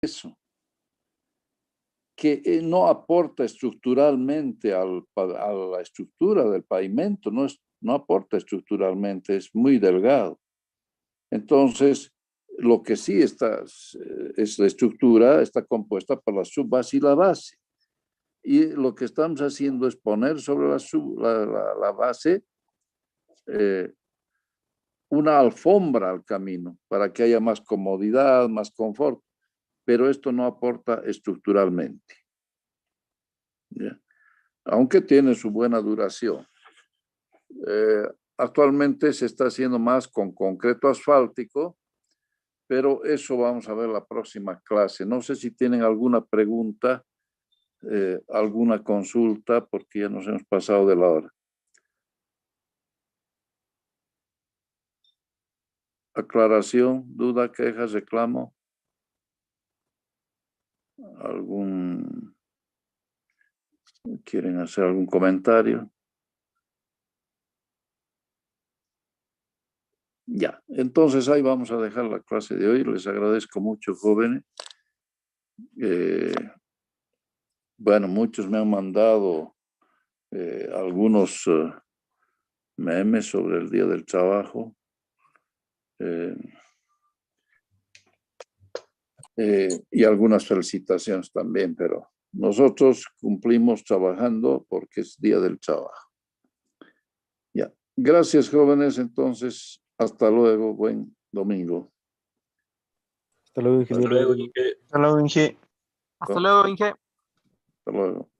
eso, que no aporta estructuralmente a la estructura del pavimento, no aporta estructuralmente, es muy delgado. Entonces, lo que sí está, es la estructura, está compuesta por la subbase y la base. Y lo que estamos haciendo es poner sobre la base una alfombra al camino para que haya más comodidad, más confort, pero esto no aporta estructuralmente, ¿ya? Aunque tiene su buena duración. Actualmente se está haciendo más con concreto asfáltico, pero eso vamos a ver la próxima clase. No sé si tienen alguna pregunta, alguna consulta, porque ya nos hemos pasado de la hora. Aclaración, duda, quejas, reclamo. ¿Quieren hacer algún comentario? Ya, entonces ahí vamos a dejar la clase de hoy. Les agradezco mucho, jóvenes. Bueno, muchos me han mandado algunos memes sobre el Día del Trabajo. Y algunas felicitaciones también, pero nosotros cumplimos trabajando porque es Día del Trabajo. Ya. Gracias, jóvenes. Entonces, hasta luego. Buen domingo. Hasta luego, ingeniero. Hasta luego, Inge. Hasta luego, Inge. Hasta luego, Inge. Hasta luego.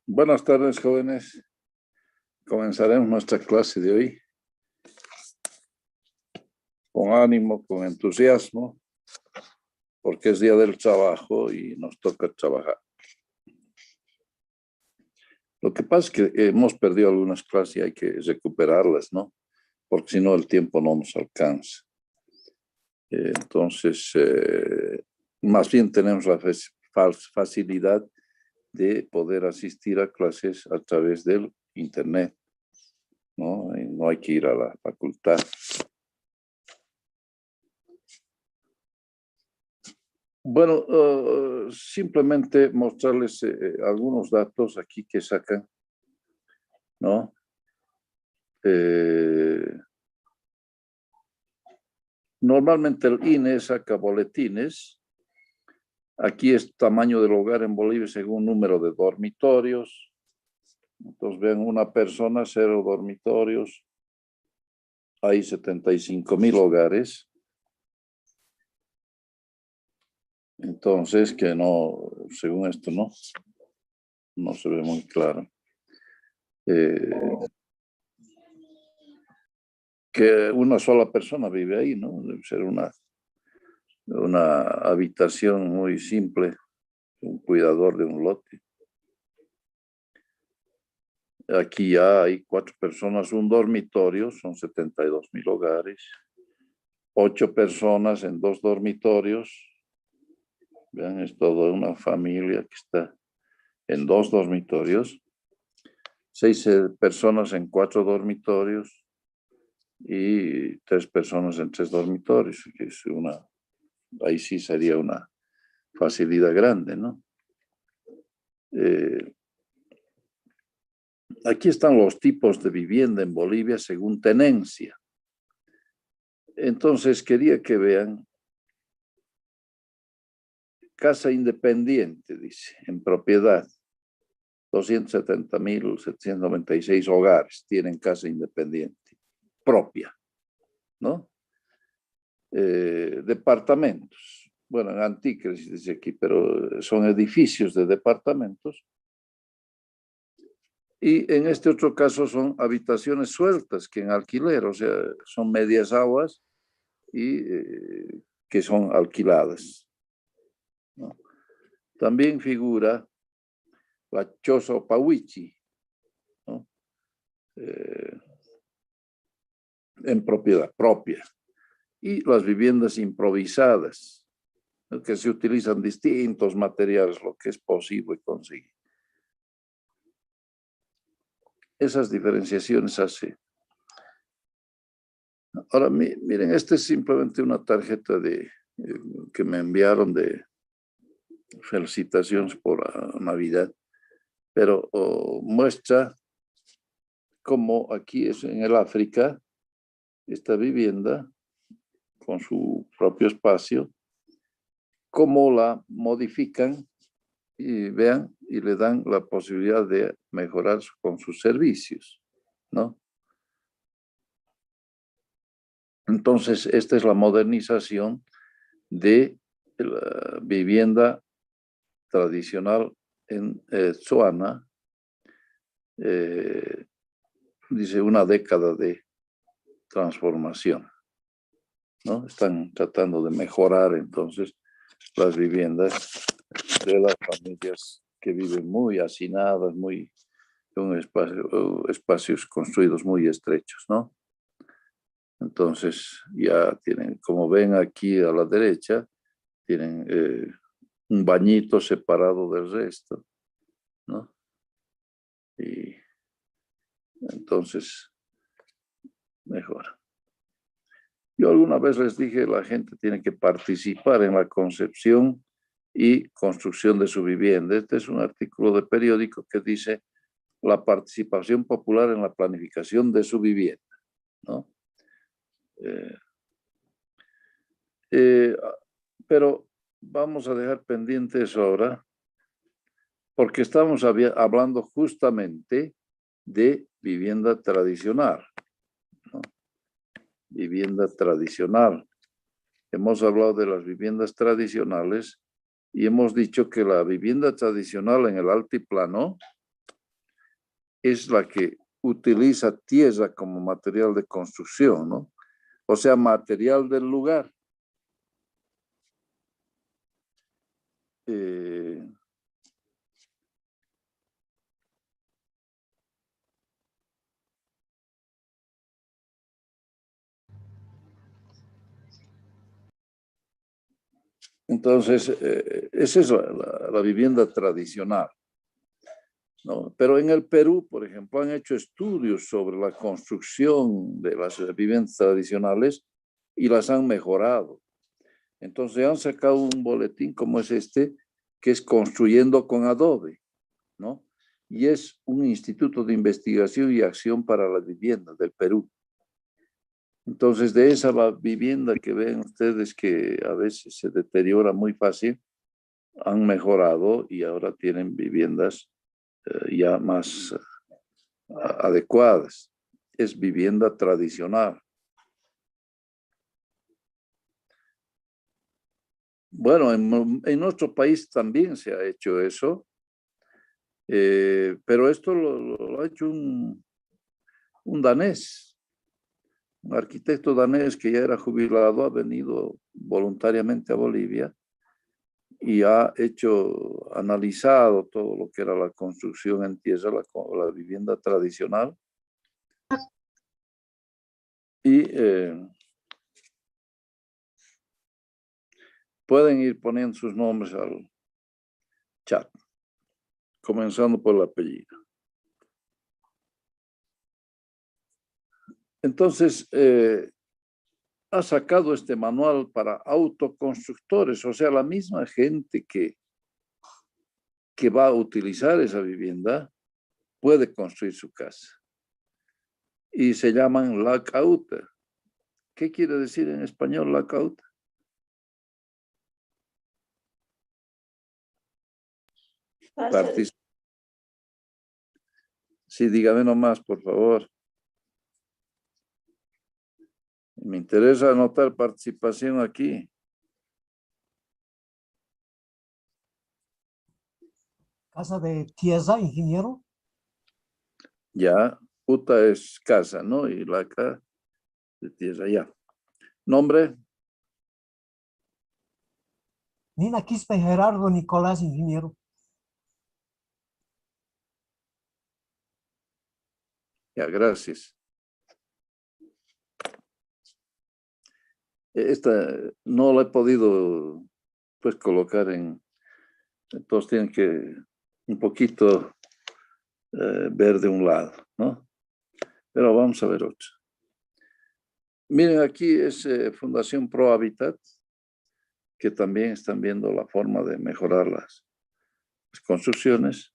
Buenas tardes, jóvenes. Comenzaremos nuestra clase de hoy con ánimo, con entusiasmo, porque es día del trabajo y nos toca trabajar. Lo que pasa es que hemos perdido algunas clases y hay que recuperarlas, ¿no? Porque si no el tiempo no nos alcanza. Entonces, más bien tenemos la facilidad de poder asistir a clases a través del internet, ¿no? Y no hay que ir a la facultad. Bueno, simplemente mostrarles algunos datos aquí que sacan, ¿no? Normalmente el INE saca boletines. Aquí es tamaño del hogar en Bolivia según número de dormitorios. Entonces ven una persona, 0 dormitorios. Hay 75,000 hogares. Entonces, que no, según esto, no se ve muy claro. Que una sola persona vive ahí, ¿no? Debe ser una habitación muy simple, un cuidador de un lote. Aquí ya hay 4 personas, un dormitorio, son 72,000 hogares. 8 personas en 2 dormitorios. Vean, es toda una familia que está en 2 dormitorios. 6 personas en 4 dormitorios y 3 personas en 3 dormitorios, que es ahí sí sería una facilidad grande, ¿no? Aquí están los tipos de vivienda en Bolivia según tenencia. Entonces quería que vean casa independiente, dice, en propiedad. 270,796 hogares tienen casa independiente, propia, ¿no? Departamentos. Bueno, en Anticres dice aquí, pero son edificios de departamentos. Y en este otro caso son habitaciones sueltas que en alquiler, o sea, son medias aguas y que son alquiladas, ¿no? También figura la choza o pahuichi, ¿no? En propiedad propia. Y las viviendas improvisadas, ¿no? Que se utilizan distintos materiales, lo que es posible conseguir. Esas diferenciaciones hace. Ahora, miren, esta es simplemente una tarjeta que me enviaron de felicitaciones por Navidad, pero muestra cómo aquí es en el África, esta vivienda con su propio espacio, cómo la modifican y vean y le dan la posibilidad de mejorar con sus servicios, ¿no? Entonces, esta es la modernización de la vivienda tradicional en Tsuana. Dice una década de transformación, ¿no? Están tratando de mejorar entonces las viviendas de las familias que viven muy hacinadas, con espacios construidos muy estrechos, ¿no? Entonces ya tienen, como ven aquí a la derecha, tienen un bañito separado del resto, ¿no? Y entonces mejor. Yo alguna vez les dije, la gente tiene que participar en la concepción y construcción de su vivienda. Este es un artículo de periódico que dice la participación popular en la planificación de su vivienda, ¿no? Pero vamos a dejar pendiente eso ahora, porque estamos hablando justamente de vivienda tradicional, ¿no? Vivienda tradicional. Hemos hablado de las viviendas tradicionales y hemos dicho que la vivienda tradicional en el altiplano es la que utiliza tierra como material de construcción, ¿no? O sea, material del lugar. Entonces, esa es la vivienda tradicional, ¿no? Pero en el Perú, por ejemplo, han hecho estudios sobre la construcción de las viviendas tradicionales y las han mejorado. Entonces han sacado un boletín como es este, que es Construyendo con Adobe, ¿no? Y es un instituto de investigación y acción para la vivienda del Perú. Entonces, de esa vivienda que ven ustedes que a veces se deteriora muy fácil, han mejorado y ahora tienen viviendas ya más adecuadas. Es vivienda tradicional. Bueno, en nuestro país también se ha hecho eso, pero esto lo ha hecho un danés, un arquitecto danés que ya era jubilado, ha venido voluntariamente a Bolivia y ha analizado todo lo que era la construcción en tierra, la vivienda tradicional. Y pueden ir poniendo sus nombres al chat, comenzando por el apellido. Entonces, ha sacado este manual para autoconstructores, o sea, la misma gente que va a utilizar esa vivienda puede construir su casa. Y se llaman La Cauta. ¿Qué quiere decir en español La Cauta? Sí, dígame nomás, por favor. Me interesa anotar participación aquí. Casa de tierra, ingeniero. Ya, Uta es casa, ¿no? Y la K de tierra, ya. ¿Nombre? Nina Quispe Gerardo Nicolás, ingeniero. Ya, gracias. Esta no la he podido, pues, colocar entonces tienen que un poquito ver de un lado, ¿no? Pero vamos a ver otra. Miren, aquí es Fundación Pro Habitat, que también están viendo la forma de mejorar las construcciones.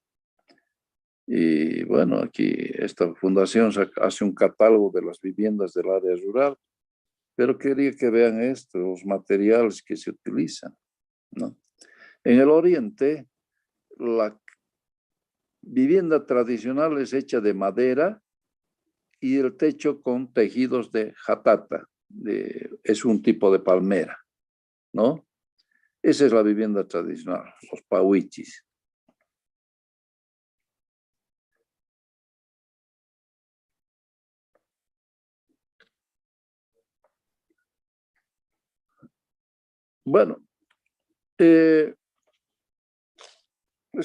Y bueno, aquí esta fundación hace un catálogo de las viviendas del área rural, pero quería que vean esto, los materiales que se utilizan, ¿no? En el oriente, la vivienda tradicional es hecha de madera y el techo con tejidos de jatata, es un tipo de palmera, ¿no? Esa es la vivienda tradicional, los pauichis. Bueno, les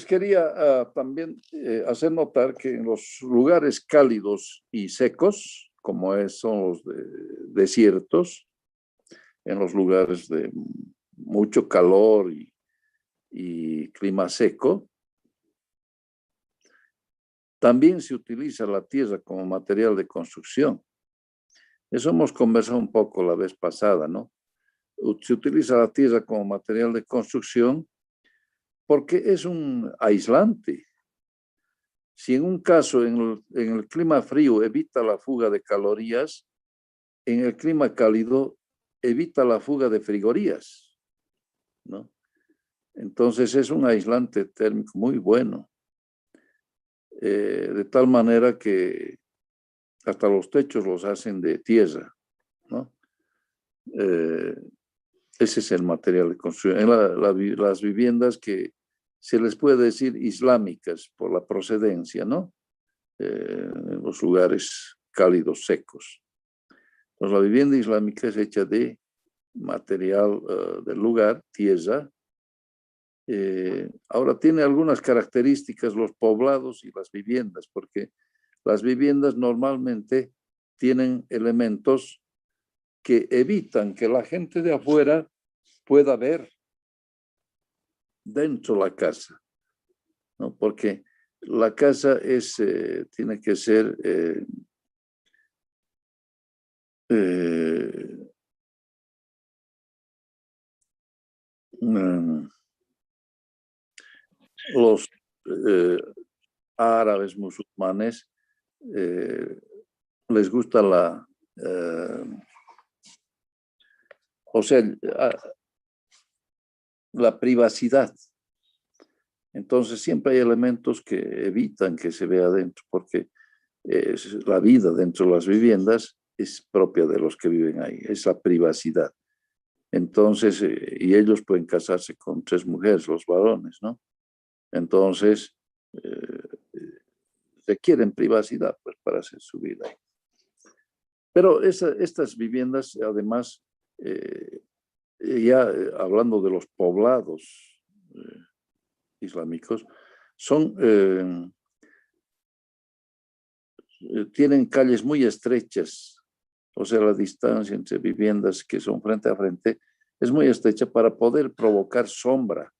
quería también hacer notar que en los lugares cálidos y secos, como son los desiertos, en los lugares de mucho calor y clima seco, también se utiliza la tierra como material de construcción. Eso hemos conversado un poco la vez pasada, ¿no? Se utiliza la tierra como material de construcción porque es un aislante. Si en un caso en el clima frío evita la fuga de calorías, en el clima cálido evita la fuga de frigorías, ¿no? Entonces es un aislante térmico muy bueno, de tal manera que hasta los techos los hacen de tierra, ¿no? Ese es el material de construcción. Las viviendas que se les puede decir islámicas por la procedencia, ¿no? en los lugares cálidos, secos. Entonces, la vivienda islámica es hecha de material del lugar, tierra. Ahora tiene algunas características los poblados y las viviendas, porque las viviendas normalmente tienen elementos que evitan que la gente de afuera pueda ver dentro de la casa, ¿no? Porque la casa tiene que ser los árabes musulmanes les gusta la privacidad. Entonces siempre hay elementos que evitan que se vea dentro, porque la vida dentro de las viviendas es propia de los que viven ahí, es la privacidad. Entonces, y ellos pueden casarse con 3 mujeres, los varones, ¿no? Entonces, requieren privacidad pues, para hacer su vida ahí. Pero estas viviendas, además, ya hablando de los poblados islámicos, tienen calles muy estrechas, o sea, la distancia entre viviendas que son frente a frente es muy estrecha para poder provocar sombra,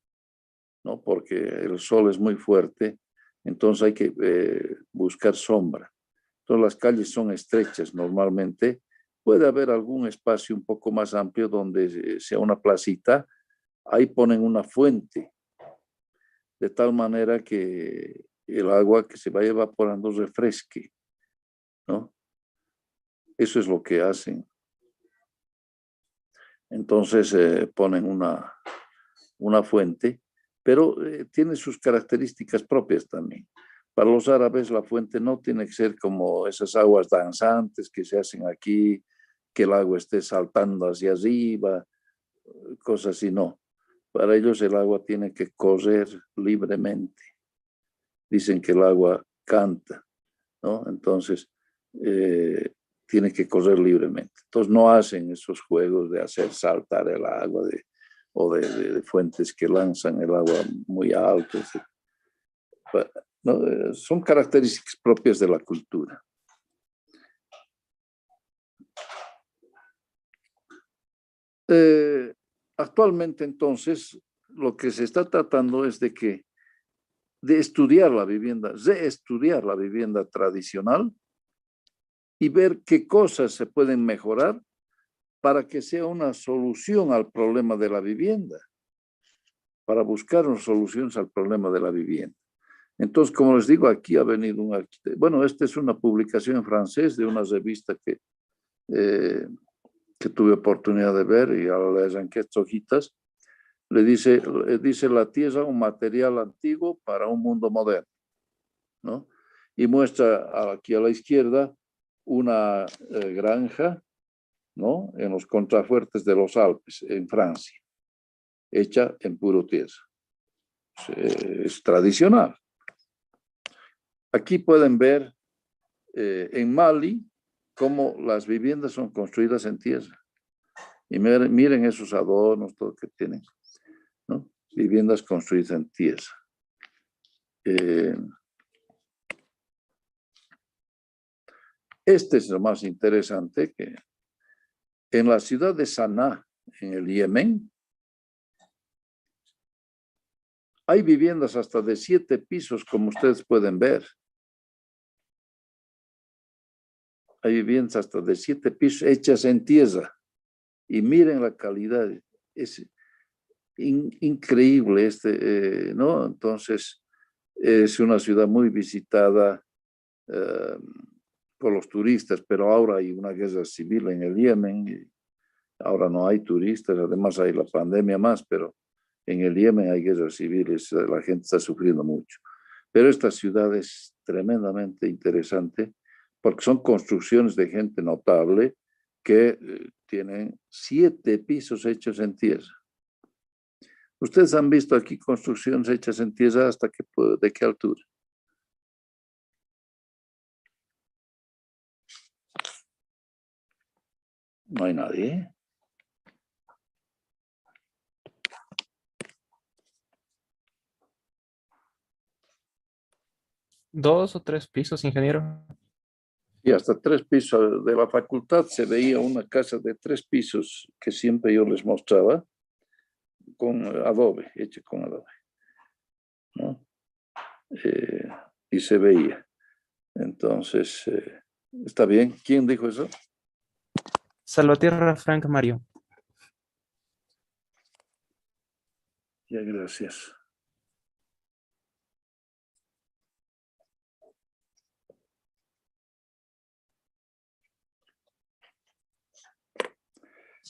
¿no? Porque el sol es muy fuerte, entonces hay que buscar sombra. Entonces las calles son estrechas normalmente. Puede haber algún espacio un poco más amplio donde sea una placita, ahí ponen una fuente, de tal manera que el agua que se vaya evaporando refresque, ¿no? Eso es lo que hacen. Entonces ponen una fuente, pero tiene sus características propias también. Para los árabes la fuente no tiene que ser como esas aguas danzantes que se hacen aquí, que el agua esté saltando hacia arriba, cosas así, no. Para ellos el agua tiene que correr libremente. Dicen que el agua canta, ¿no? Entonces, tiene que correr libremente. Entonces, no hacen esos juegos de hacer saltar el agua o de fuentes que lanzan el agua muy alto. ¿No? Son características propias de la cultura. Actualmente, entonces, lo que se está tratando es de estudiar la vivienda, reestudiar la vivienda tradicional y ver qué cosas se pueden mejorar para que sea una solución al problema de la vivienda, para buscar unas soluciones al problema de la vivienda. Entonces, como les digo, aquí ha venido un arquitecto. Bueno, esta es una publicación en francés de una revista que tuve oportunidad de ver y ahora le arranqué estas hojitas. Le dice la tierra un material antiguo para un mundo moderno, ¿no? Y muestra aquí a la izquierda una granja, ¿no? En los contrafuertes de los Alpes, en Francia, hecha en puro tierra. Es tradicional. Aquí pueden ver en Mali cómo las viviendas son construidas en tierra. Y miren esos adornos, todo que tienen, ¿no? Viviendas construidas en tierra. Este es lo más interesante, que en la ciudad de Saná, en el Yemen, hay viviendas hasta de 7 pisos, como ustedes pueden ver. Hay viviendas hasta de 7 pisos hechas en tierra. Y miren la calidad. Es increíble ¿no? Entonces, es una ciudad muy visitada por los turistas, pero ahora hay una guerra civil en el Yemen. Y ahora no hay turistas, además hay la pandemia más, pero en el Yemen hay guerras civiles, la gente está sufriendo mucho. Pero esta ciudad es tremendamente interesante porque son construcciones de gente notable que tienen 7 pisos hechos en tierra. Ustedes han visto aquí construcciones hechas en tierra ¿de qué altura? No hay nadie. ¿2 o 3 pisos, ingeniero? Y hasta 3 pisos de la facultad se veía una casa de 3 pisos que siempre yo les mostraba con adobe, hecha con adobe, ¿no? Y se veía. Entonces, está bien. ¿Quién dijo eso? Salvatierra Frank Mario. Ya, gracias.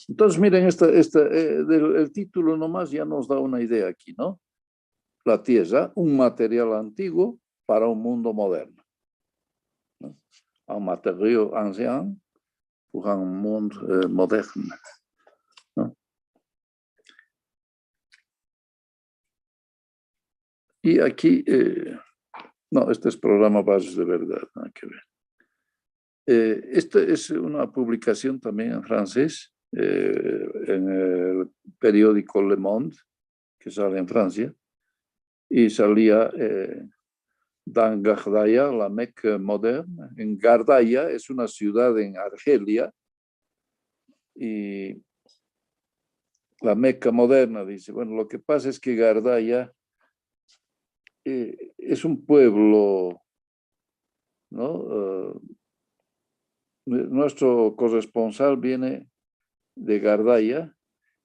Entonces, miren, el título nomás ya nos da una idea aquí, ¿no? La Tierra, un material antiguo para un mundo moderno, ¿no? Un material ancien para un mundo moderno, ¿no? Y aquí, no, este es programa Bases de Verdad, nada que ver. Esta es una publicación también en francés, en el periódico Le Monde, que sale en Francia, y salía dans Gardaya, la Meca moderna. En Gardaya es una ciudad en Argelia, y la Meca moderna dice, bueno, lo que pasa es que Gardaya es un pueblo, ¿no? Nuestro corresponsal viene de Gardaya,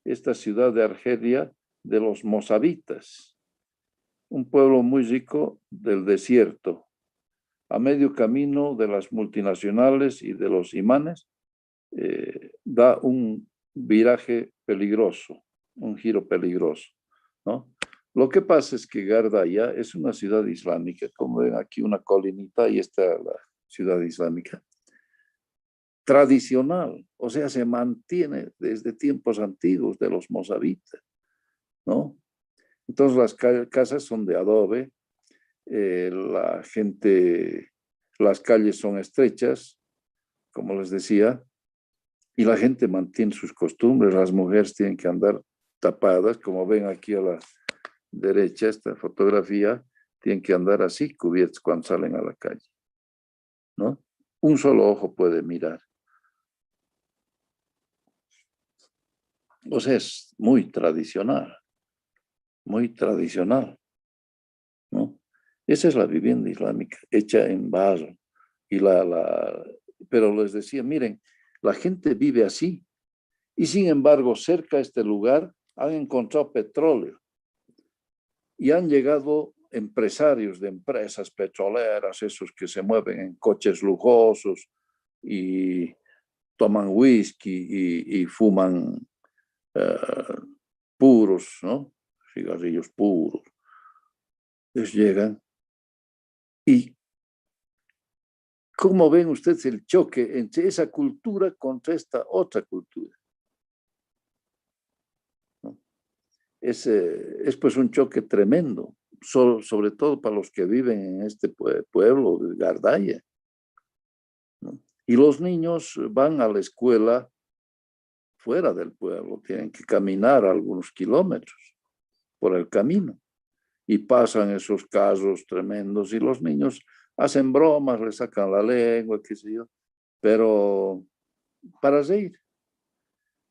esta ciudad de Argelia de los mozabitas, un pueblo muy rico del desierto, a medio camino de las multinacionales y de los imanes, da un viraje peligroso, un giro peligroso, ¿no? Lo que pasa es que Gardaya es una ciudad islámica, como ven aquí una colinita, y está la ciudad islámica, tradicional, o sea, se mantiene desde tiempos antiguos de los mozabitas, ¿no? Entonces las casas son de adobe, la gente, las calles son estrechas, como les decía, y la gente mantiene sus costumbres. Las mujeres tienen que andar tapadas, como ven aquí a la derecha, esta fotografía, tienen que andar así, cubiertas cuando salen a la calle, ¿no? Un solo ojo puede mirar. O sea, es muy tradicional, ¿no? Esa es la vivienda islámica, hecha en barro. Pero les decía, miren, la gente vive así, y sin embargo, cerca de este lugar han encontrado petróleo, y han llegado empresarios de empresas petroleras, esos que se mueven en coches lujosos y toman whisky y fuman puros, ¿no? Cigarrillos puros. Ellos llegan y ¿cómo ven ustedes el choque entre esa cultura contra esta otra cultura? ¿No? Es pues un choque tremendo, sobre todo para los que viven en este pueblo de Gardaya, ¿no? Y los niños van a la escuela fuera del pueblo, tienen que caminar algunos kilómetros por el camino, y pasan esos casos tremendos, y los niños hacen bromas, le sacan la lengua, qué sé yo, pero para reír.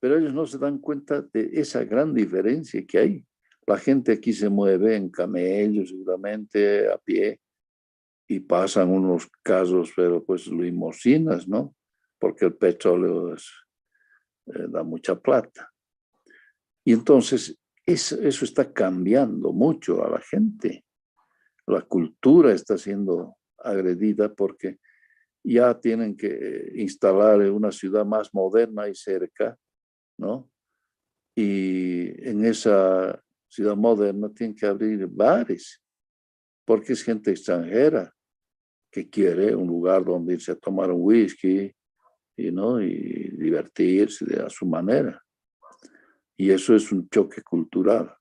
Pero ellos no se dan cuenta de esa gran diferencia que hay. La gente aquí se mueve en camellos, seguramente a pie, y pasan unos casos, pero pues limosinas, ¿no? Porque el petróleo da mucha plata. Y entonces eso está cambiando mucho a la gente. La cultura está siendo agredida porque ya tienen que instalar una ciudad más moderna y cerca, ¿no? Y en esa ciudad moderna tienen que abrir bares, porque es gente extranjera que quiere un lugar donde irse a tomar un whisky, ¿no? Y divertirse a su manera. Y eso es un choque cultural,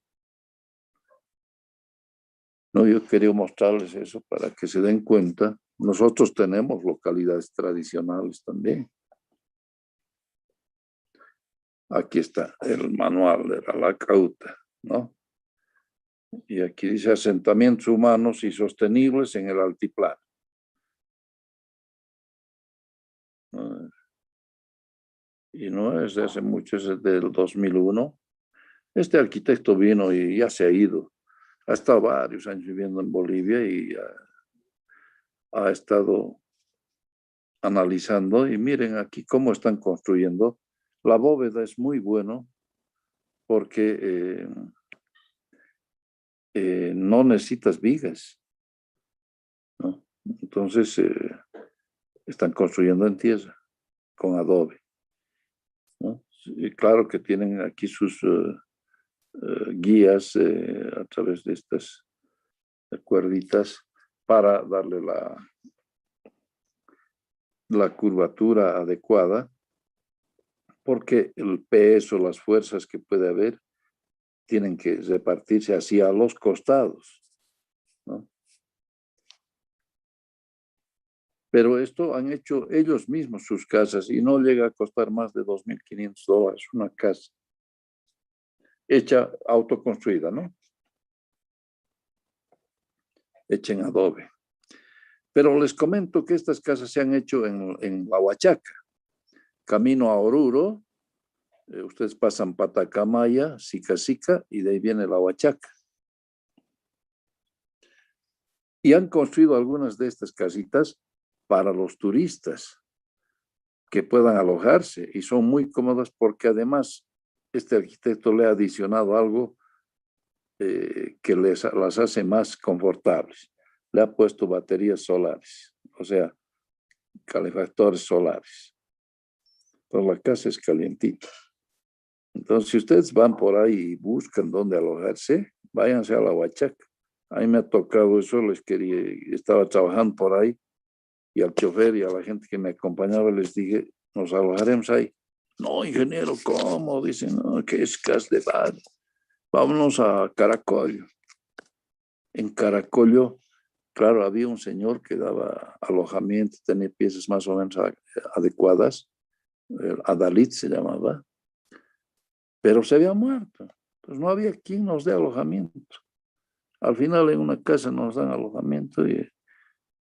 ¿no? Yo quería mostrarles eso para que se den cuenta. Nosotros tenemos localidades tradicionales también. Aquí está el manual de la Lacauta, ¿no? Y aquí dice asentamientos humanos y sostenibles en el altiplano. ¿No? Y no es de hace mucho, es del 2001. Este arquitecto vino y ya se ha ido. Ha estado varios años viviendo en Bolivia y ha estado analizando. Y miren aquí cómo están construyendo. La bóveda es muy bueno porque no necesitas vigas, ¿no? Entonces están construyendo en tierra con adobe, ¿no? Y claro que tienen aquí sus guías a través de estas cuerditas para darle la curvatura adecuada, porque el peso, las fuerzas que puede haber, tienen que repartirse hacia los costados, ¿no? Pero esto han hecho ellos mismos sus casas y no llega a costar más de $2.500 una casa hecha, autoconstruida, ¿no? Hecha en adobe. Pero les comento que estas casas se han hecho en La Huachaca, camino a Oruro. Ustedes pasan Patacamaya, Sica y de ahí viene La Huachaca. Y han construido algunas de estas casitas para los turistas que puedan alojarse y son muy cómodas porque además este arquitecto le ha adicionado algo que las hace más confortables. Le ha puesto baterías solares, o sea, calefactores solares. Entonces la casa es calientita. Entonces, si ustedes van por ahí y buscan dónde alojarse, váyanse a La Huachaca. A mí me ha tocado eso, estaba trabajando por ahí y al chofer y a la gente que me acompañaba les dije, nos alojaremos ahí. No, ingeniero, ¿cómo? Dicen, no, que es casa de bar. Vámonos a Caracollo. En Caracollo, claro, había un señor que daba alojamiento, tenía piezas más o menos adecuadas, Adalit se llamaba, pero se había muerto. Pues no había quien nos dé alojamiento. Al final en una casa nos dan alojamiento y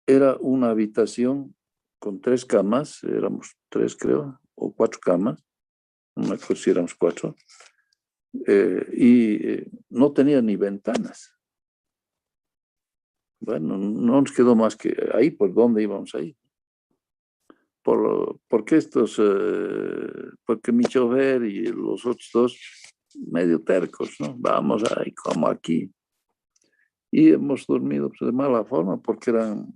era una habitación con 3 camas, éramos 3 creo, o 4 camas, no me acuerdo si éramos 4, y no tenía ni ventanas. Bueno, no nos quedó más que ahí, ¿por dónde íbamos ahí? Porque porque mi chofer y los otros dos, medio tercos, ¿no? Vamos ahí, como aquí. Y hemos dormido pues, de mala forma porque eran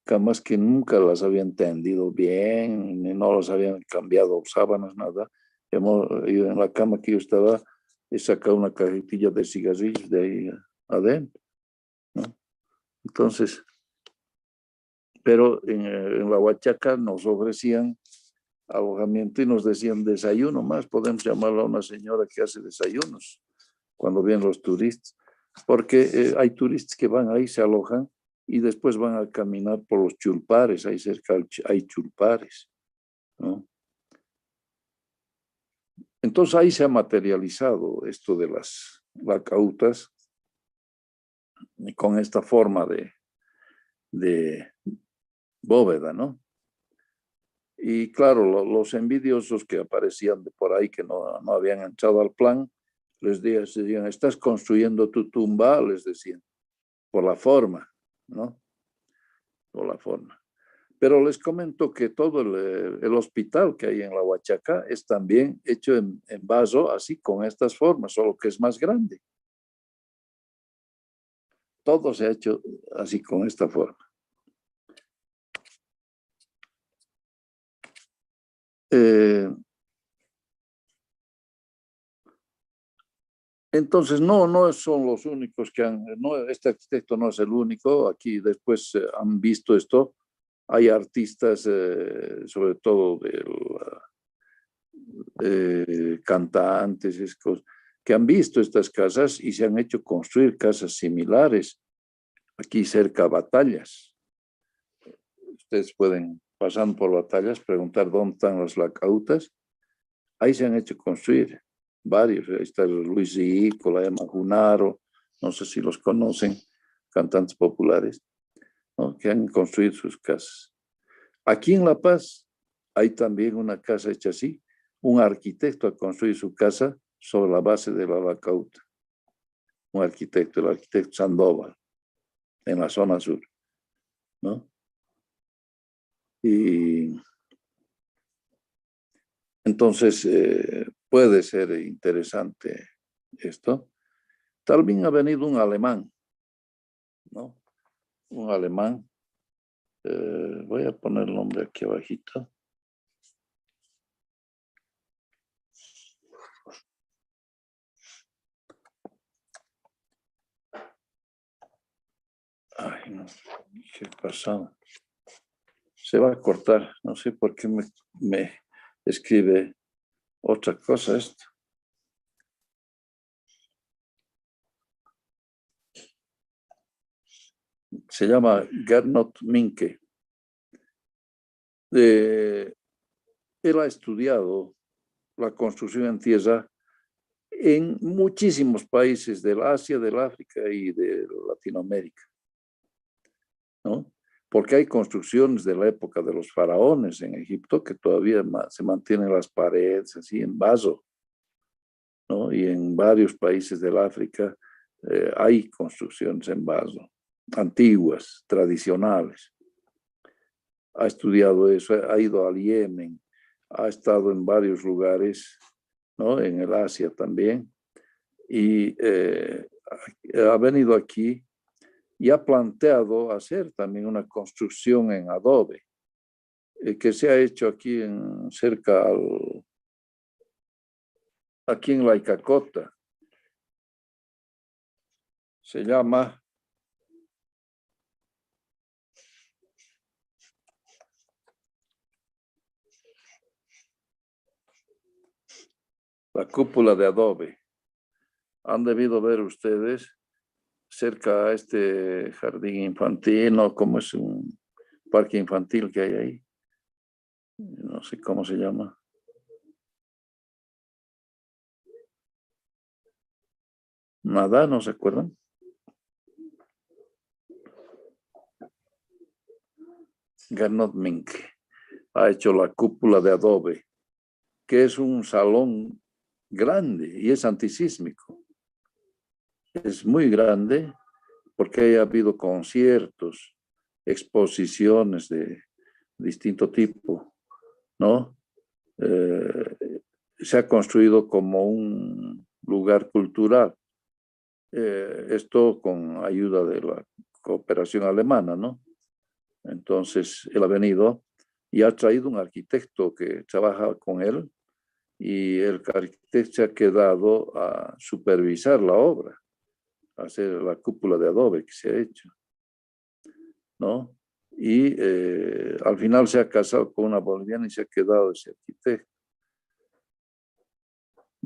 camas que nunca las habían tendido bien, ni no las habían cambiado sábanas, nada. Hemos ido en la cama que yo estaba, he sacado una cajetilla de cigarrillos de ahí adentro, ¿no? Entonces, pero en La Huachaca nos ofrecían alojamiento y nos decían desayuno más, podemos llamarla a una señora que hace desayunos cuando vienen los turistas, porque hay turistas que van ahí, se alojan y después van a caminar por los chulpares, ahí cerca hay chulpares, ¿no? Entonces ahí se ha materializado esto de las lacautas con esta forma de bóveda, ¿no? Y claro, los envidiosos que aparecían de por ahí que no habían entrado al plan, les decían, estás construyendo tu tumba, les decían, por la forma, ¿no? Por la forma. Pero les comento que todo el hospital que hay en La Huachaca es también hecho en vaso, así con estas formas, solo que es más grande. Todo se ha hecho así con esta forma. Entonces, no son los únicos que este arquitecto no es el único, aquí después han visto esto, hay artistas, sobre todo cantantes, que han visto estas casas y se han hecho construir casas similares aquí cerca a Batallas. Ustedes pueden, pasando por Batallas, preguntar dónde están las lacautas Ahí se han hecho construir varios. Ahí está Luis Zico, la Emma Junaro, no sé si los conocen, cantantes populares, ¿no? Que han construido sus casas. Aquí en La Paz hay también una casa hecha así. Un arquitecto ha construido su casa sobre la base de la Lacauta. Un arquitecto, el arquitecto Sandoval, en la zona sur, ¿no? Y entonces puede ser interesante esto. También ha venido un alemán, ¿no? Un alemán. Voy a poner el nombre aquí abajito. Ay, no, ¿qué pasó? Se va a cortar, no sé por qué me escribe otra cosa esto. Se llama Gernot Minke. Él ha estudiado la construcción en tierra en muchísimos países del Asia, del África y de Latinoamérica, ¿no? Porque hay construcciones de la época de los faraones en Egipto que todavía se mantienen las paredes así en vaso, ¿no? Y en varios países del África hay construcciones en vaso, antiguas, tradicionales. Ha estudiado eso, ha ido al Yemen, ha estado en varios lugares, ¿no? En el Asia también, y ha venido aquí y ha planteado hacer también una construcción en adobe, que se ha hecho aquí aquí en La Icacota. Se llama la cúpula de adobe. Han debido ver ustedes cerca a este jardín infantil, no, como es un parque infantil que hay ahí. No sé cómo se llama. Nada, ¿no se acuerdan? Gernot Minke ha hecho la cúpula de adobe, que es un salón grande y es antisísmico. Es muy grande porque ha habido conciertos, exposiciones de distinto tipo, ¿no? Se ha construido como un lugar cultural. Esto con ayuda de la cooperación alemana, ¿no? Entonces, él ha venido y ha traído un arquitecto que trabaja con él y el arquitecto se ha quedado a supervisar la obra, a hacer la cúpula de adobe que se ha hecho, ¿no? Y al final se ha casado con una boliviana y se ha quedado ese arquitecto.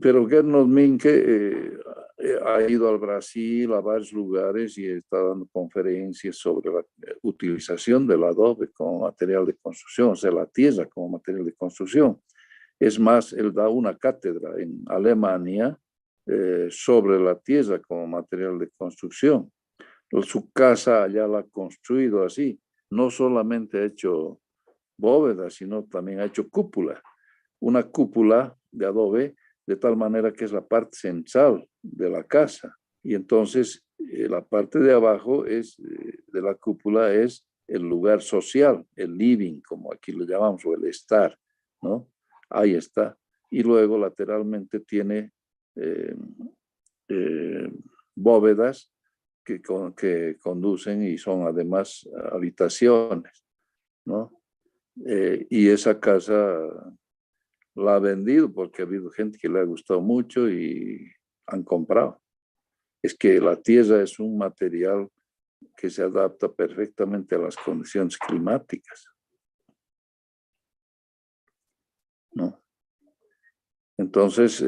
Pero Gernot Minke ha ido al Brasil, a varios lugares y está dando conferencias sobre la utilización del adobe como material de construcción, o sea, la tierra como material de construcción. Es más, él da una cátedra en Alemania sobre la tierra como material de construcción. Su casa allá la ha construido así. No solamente ha hecho bóveda, sino también ha hecho cúpula. Una cúpula de adobe de tal manera que es la parte central de la casa. Y entonces la parte de abajo de la cúpula es el lugar social, el living, como aquí lo llamamos, o el estar, ¿no? Ahí está. Y luego lateralmente tiene bóvedas que conducen y son además habitaciones, ¿no? Y esa casa la ha vendido porque ha habido gente que le ha gustado mucho y han comprado. Es que la tierra es un material que se adapta perfectamente a las condiciones climáticas, ¿no? Entonces,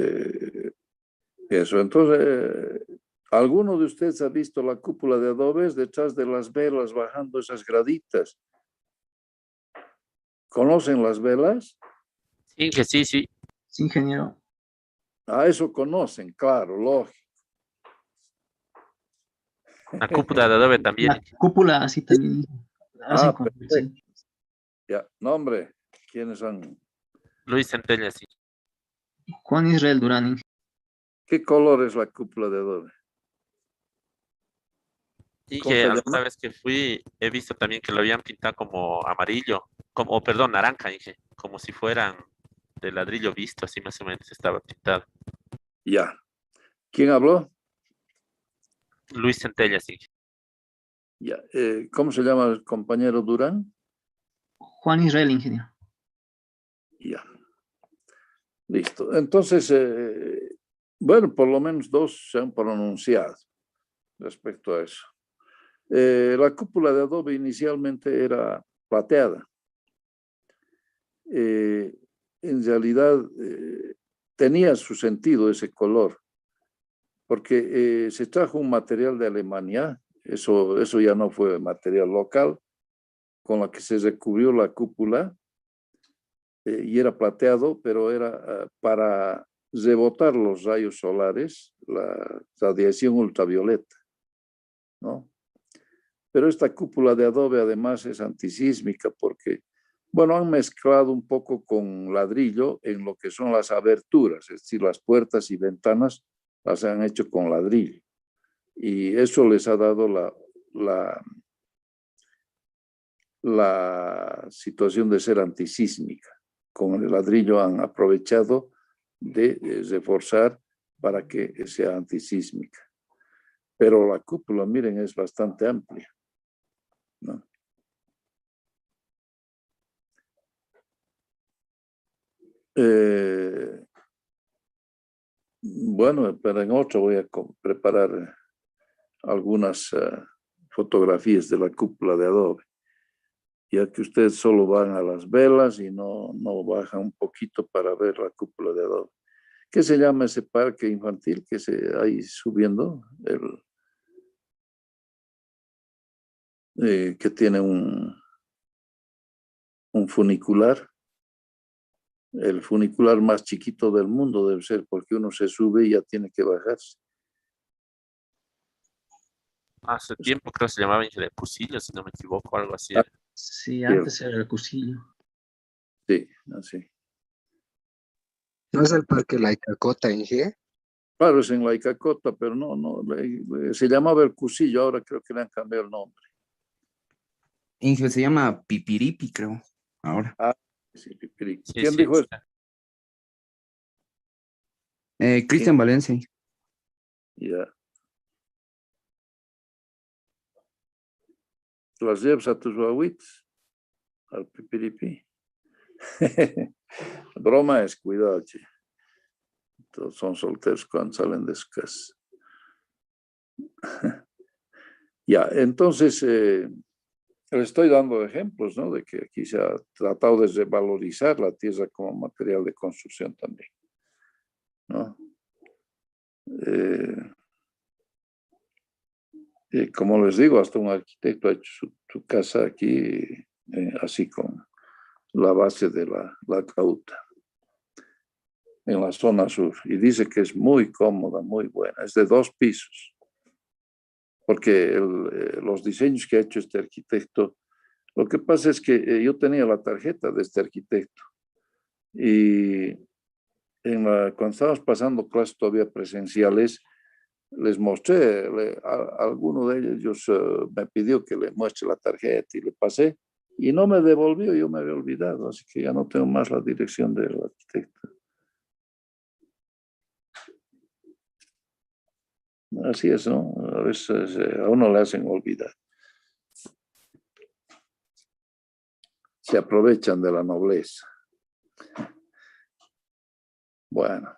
eso. Entonces, ¿alguno de ustedes ha visto la cúpula de adobes detrás de las velas bajando esas graditas? ¿Conocen las velas? Sí, que sí, sí. Sí, ingeniero. A eso conocen, claro, lógico. La cúpula de adobe también. La cúpula así también hacen Ah, con, perfecto. sí. Ya, nombre, ¿quiénes son? Luis Centella, sí. Juan Israel Durán, ingeniero. ¿Qué color es la cúpula de adobe? Y ¿Cómo que se alguna llama? vez que fui, he visto también que lo habían pintado como amarillo, como, o perdón, naranja, dije, como si fueran de ladrillo visto, así más o menos estaba pintado. Ya. ¿Quién habló? Luis Centella, sí. Ya. ¿Cómo se llama el compañero Durán? Juan Israel, ingeniero. Ya. Listo. Entonces, bueno, por lo menos dos se han pronunciado respecto a eso. La cúpula de adobe inicialmente era plateada. En realidad tenía su sentido ese color, porque se trajo un material de Alemania, eso ya no fue material local, con la que se recubrió la cúpula y era plateado, pero era para rebotar los rayos solares, la radiación ultravioleta, ¿no? Pero esta cúpula de adobe además es antisísmica porque, bueno, han mezclado un poco con ladrillo en lo que son las aberturas, es decir, las puertas y ventanas las han hecho con ladrillo. Y eso les ha dado la situación de ser antisísmica. Con el ladrillo han aprovechado de reforzar para que sea antisísmica. Pero la cúpula, miren, es bastante amplia, ¿no? Bueno, pero en otro voy a preparar algunas fotografías de la cúpula de adobe, ya que ustedes solo van a las velas y no bajan un poquito para ver la cúpula de adobe. ¿Qué se llama ese parque infantil que se ahí subiendo? Que tiene un funicular. El funicular más chiquito del mundo debe ser porque uno se sube y ya tiene que bajarse. Hace tiempo creo que se llamaba Inge de Pusillo, si no me equivoco, algo así. Ah, Sí, antes era el cursillo. sí, así. ¿No es el Parque La Cacota, Inge? Claro, es en la Icacota, pero no, se llamaba el Cusillo, ahora creo que le han cambiado el nombre. Inge se llama Pipiripi, creo, ahora. Ah, sí, Pipiric. Sí, ¿Quién sí, dijo eso? Cristian Valencia. Ya. ¿Las llevas a tus guaguitos? Al Pipiripi. Broma es, cuidado, che. Todos son solteros cuando salen de su casa. Ya, entonces, le estoy dando ejemplos, ¿no? De que aquí se ha tratado de revalorizar la tierra como material de construcción también, ¿no? Como les digo, hasta un arquitecto ha hecho su casa aquí, así con la base de la cauta, en la zona sur. Y dice que es muy cómoda, muy buena. Es de 2 pisos. Porque los diseños que ha hecho este arquitecto, lo que pasa es que yo tenía la tarjeta de este arquitecto. Y cuando estábamos pasando clases todavía presenciales, les mostré, alguno de ellos me pidió que le muestre la tarjeta y le pasé y no me devolvió, yo me había olvidado, así que ya no tengo más la dirección del arquitecto. Así es, ¿no? A veces a uno le hacen olvidar. Se aprovechan de la nobleza. Bueno.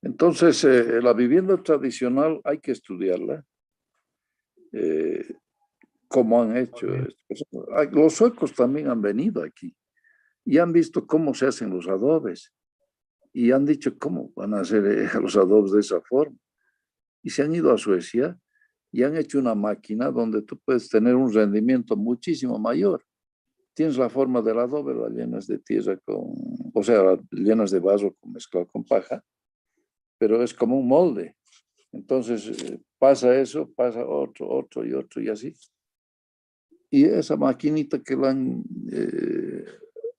Entonces, la vivienda tradicional hay que estudiarla. como han hecho. Los suecos también han venido aquí y han visto cómo se hacen los adobes y han dicho cómo van a hacer los adobes de esa forma. Y se han ido a Suecia y han hecho una máquina donde tú puedes tener un rendimiento muchísimo mayor. Tienes la forma del adobe, la llenas de tierra o sea, la llenas de barro mezclado con paja, pero es como un molde. Entonces pasa eso, pasa otro y así. Y esa maquinita que la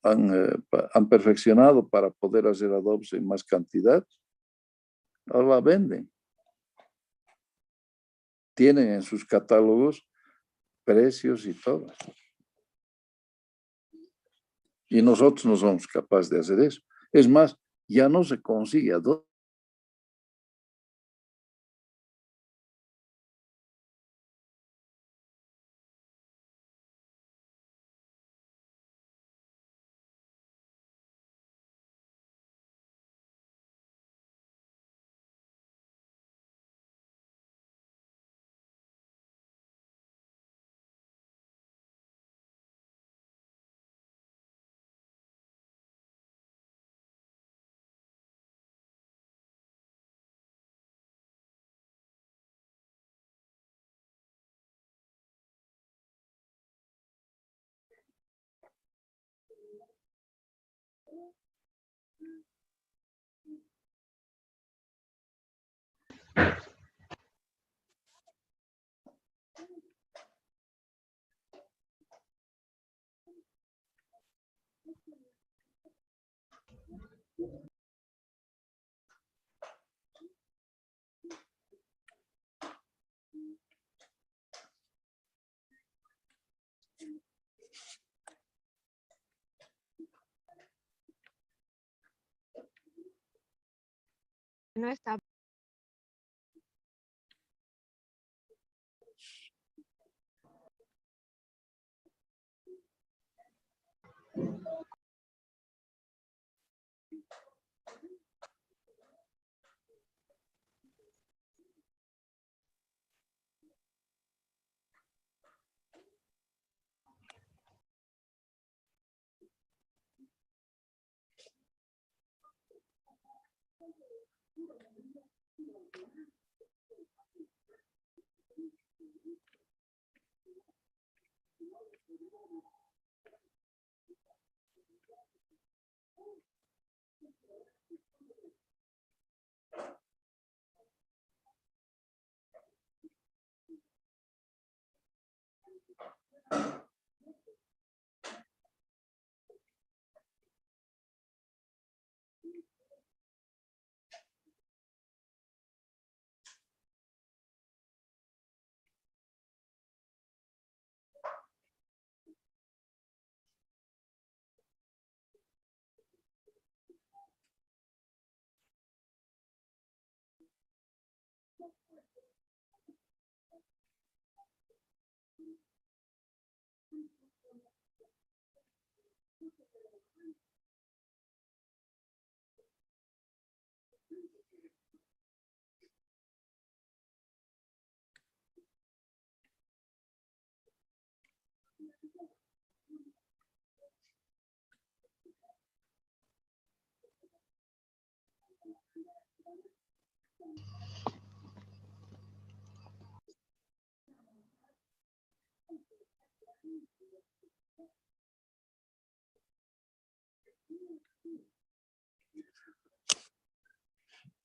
han perfeccionado para poder hacer adobes en más cantidad, ahora la venden. Tienen en sus catálogos precios y todo. Y nosotros no somos capaces de hacer eso. Es más, ya no se consigue adobe. No está.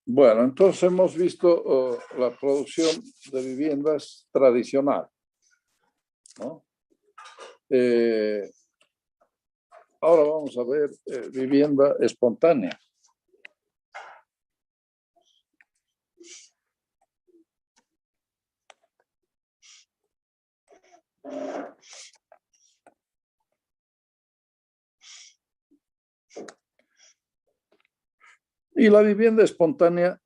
Bueno, entonces hemos visto la producción de viviendas tradicional, ¿no? Ahora vamos a ver vivienda espontánea. Y la vivienda espontánea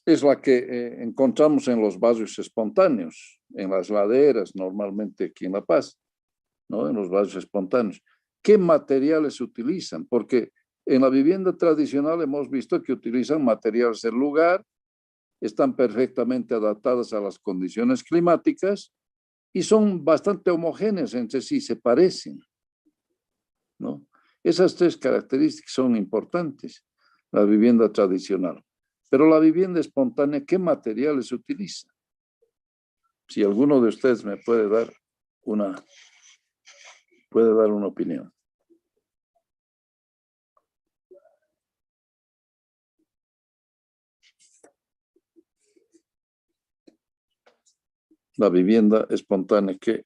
es la que encontramos en los barrios espontáneos, en las laderas, normalmente aquí en La Paz, ¿no? En los barrios espontáneos. ¿Qué materiales se utilizan? Porque en la vivienda tradicional hemos visto que utilizan materiales del lugar están perfectamente adaptadas a las condiciones climáticas y son bastante homogéneas entre sí, se parecen, ¿no? Esas tres características son importantes, la vivienda tradicional. Pero la vivienda espontánea, ¿qué materiales se utiliza? Si alguno de ustedes me puede dar una opinión. La vivienda espontánea, ¿qué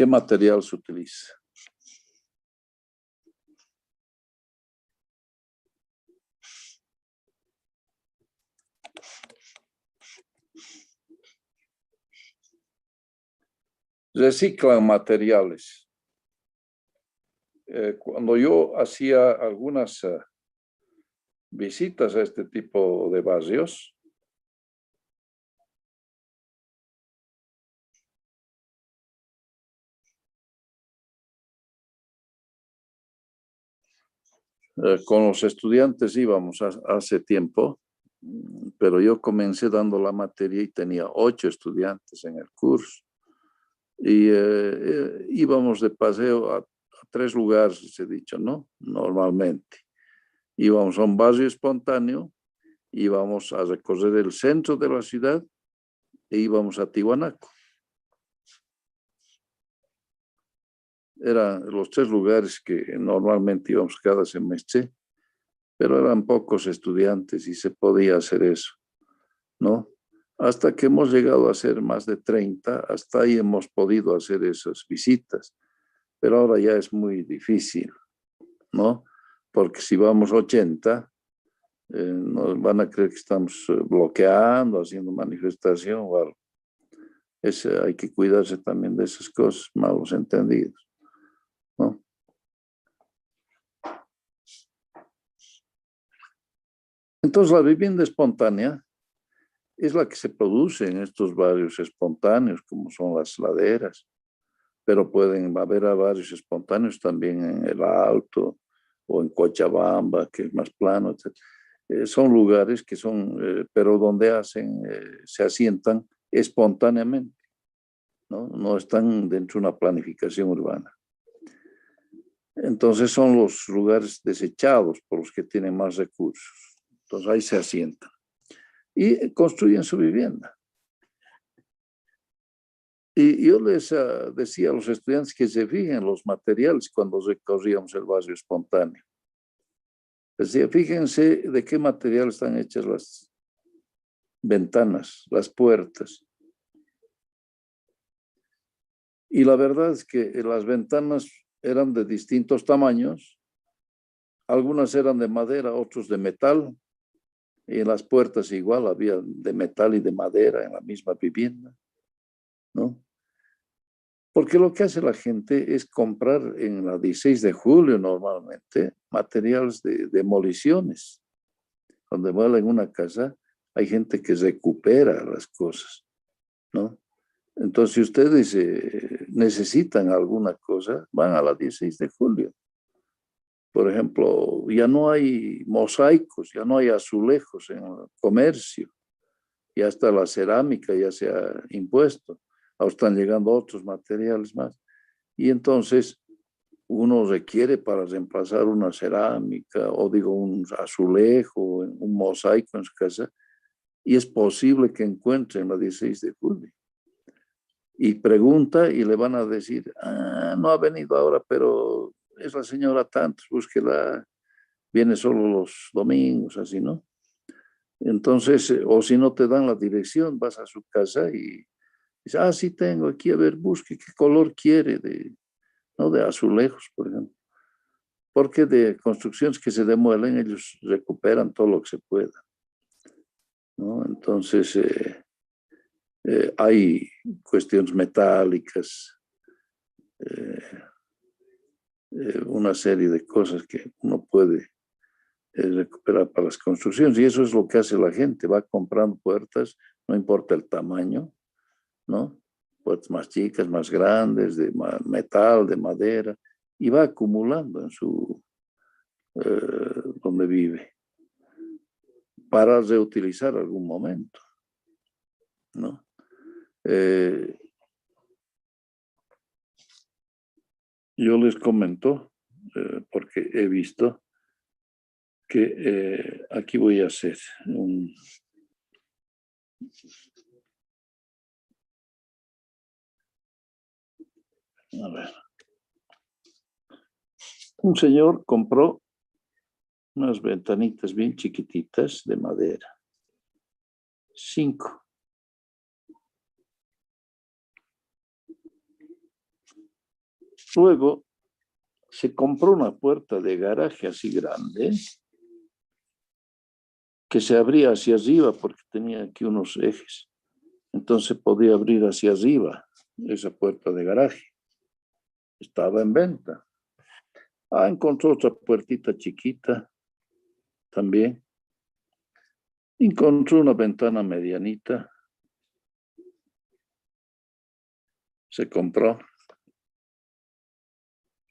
material se utiliza? Reciclan materiales. Cuando yo hacía algunas visitas a este tipo de barrios, con los estudiantes íbamos hace tiempo, pero yo comencé dando la materia y tenía 8 estudiantes en el curso. Y íbamos de paseo a 3 lugares, he dicho, ¿no? Normalmente. Íbamos a un barrio espontáneo, íbamos a recorrer el centro de la ciudad e íbamos a Tiwanaku. Eran los 3 lugares que normalmente íbamos cada semestre, pero eran pocos estudiantes y se podía hacer eso, ¿no? Hasta que hemos llegado a ser más de 30, hasta ahí hemos podido hacer esas visitas, pero ahora ya es muy difícil, ¿no? Porque si vamos 80, nos van a creer que estamos bloqueando, haciendo manifestación o algo. Hay que cuidarse también de esas cosas, malos entendidos, ¿no? Entonces la vivienda espontánea es la que se produce en estos barrios espontáneos, como son las laderas, pero pueden haber barrios espontáneos también en el Alto o en Cochabamba, que es más plano, etc. Son lugares que son, pero donde se asientan espontáneamente, ¿no? No están dentro de una planificación urbana. Entonces son los lugares desechados por los que tienen más recursos. Entonces ahí se asientan y construyen su vivienda. Y yo les decía a los estudiantes que se fijen los materiales cuando recorríamos el barrio espontáneo. Les decía, fíjense de qué material están hechas las ventanas, las puertas. Y la verdad es que las ventanas eran de distintos tamaños. Algunas eran de madera, otros de metal. Y en las puertas igual había de metal y de madera en la misma vivienda, ¿no? Porque lo que hace la gente es comprar en la 16 de julio normalmente materiales de demoliciones. Cuando vuelan en una casa hay gente que recupera las cosas, ¿no? Entonces si ustedes necesitan alguna cosa, van a la 16 de julio. Por ejemplo, ya no hay mosaicos, ya no hay azulejos en el comercio. Ya hasta la cerámica ya se ha impuesto. Ahora están llegando otros materiales más. Y entonces uno requiere para reemplazar una cerámica o digo un azulejo, un mosaico en su casa, y es posible que encuentren la 16 de julio. Y pregunta y le van a decir, no ha venido ahora, pero es la señora tantos, búsquela, viene solo los domingos, así, ¿no? Entonces, o si no te dan la dirección, vas a su casa y dices, sí tengo aquí, a ver, busque qué color quiere, ¿no? De azulejos, por ejemplo. Porque de construcciones que se demuelen, ellos recuperan todo lo que se pueda, ¿no? Entonces, hay cuestiones metálicas, una serie de cosas que uno puede recuperar para las construcciones, y eso es lo que hace la gente, va comprando puertas, no importa el tamaño, ¿no? Puertas más chicas, más grandes, de metal, de madera, y va acumulando donde vive para reutilizar algún momento, ¿no? Yo les comento, porque he visto que aquí voy a hacer un... A ver. Un señor compró unas ventanitas bien chiquititas de madera. 5. Luego se compró una puerta de garaje así grande que se abría hacia arriba porque tenía aquí unos ejes. Entonces podía abrir hacia arriba esa puerta de garaje. Estaba en venta. Encontró otra puertita chiquita también. Encontró una ventana medianita. Se compró.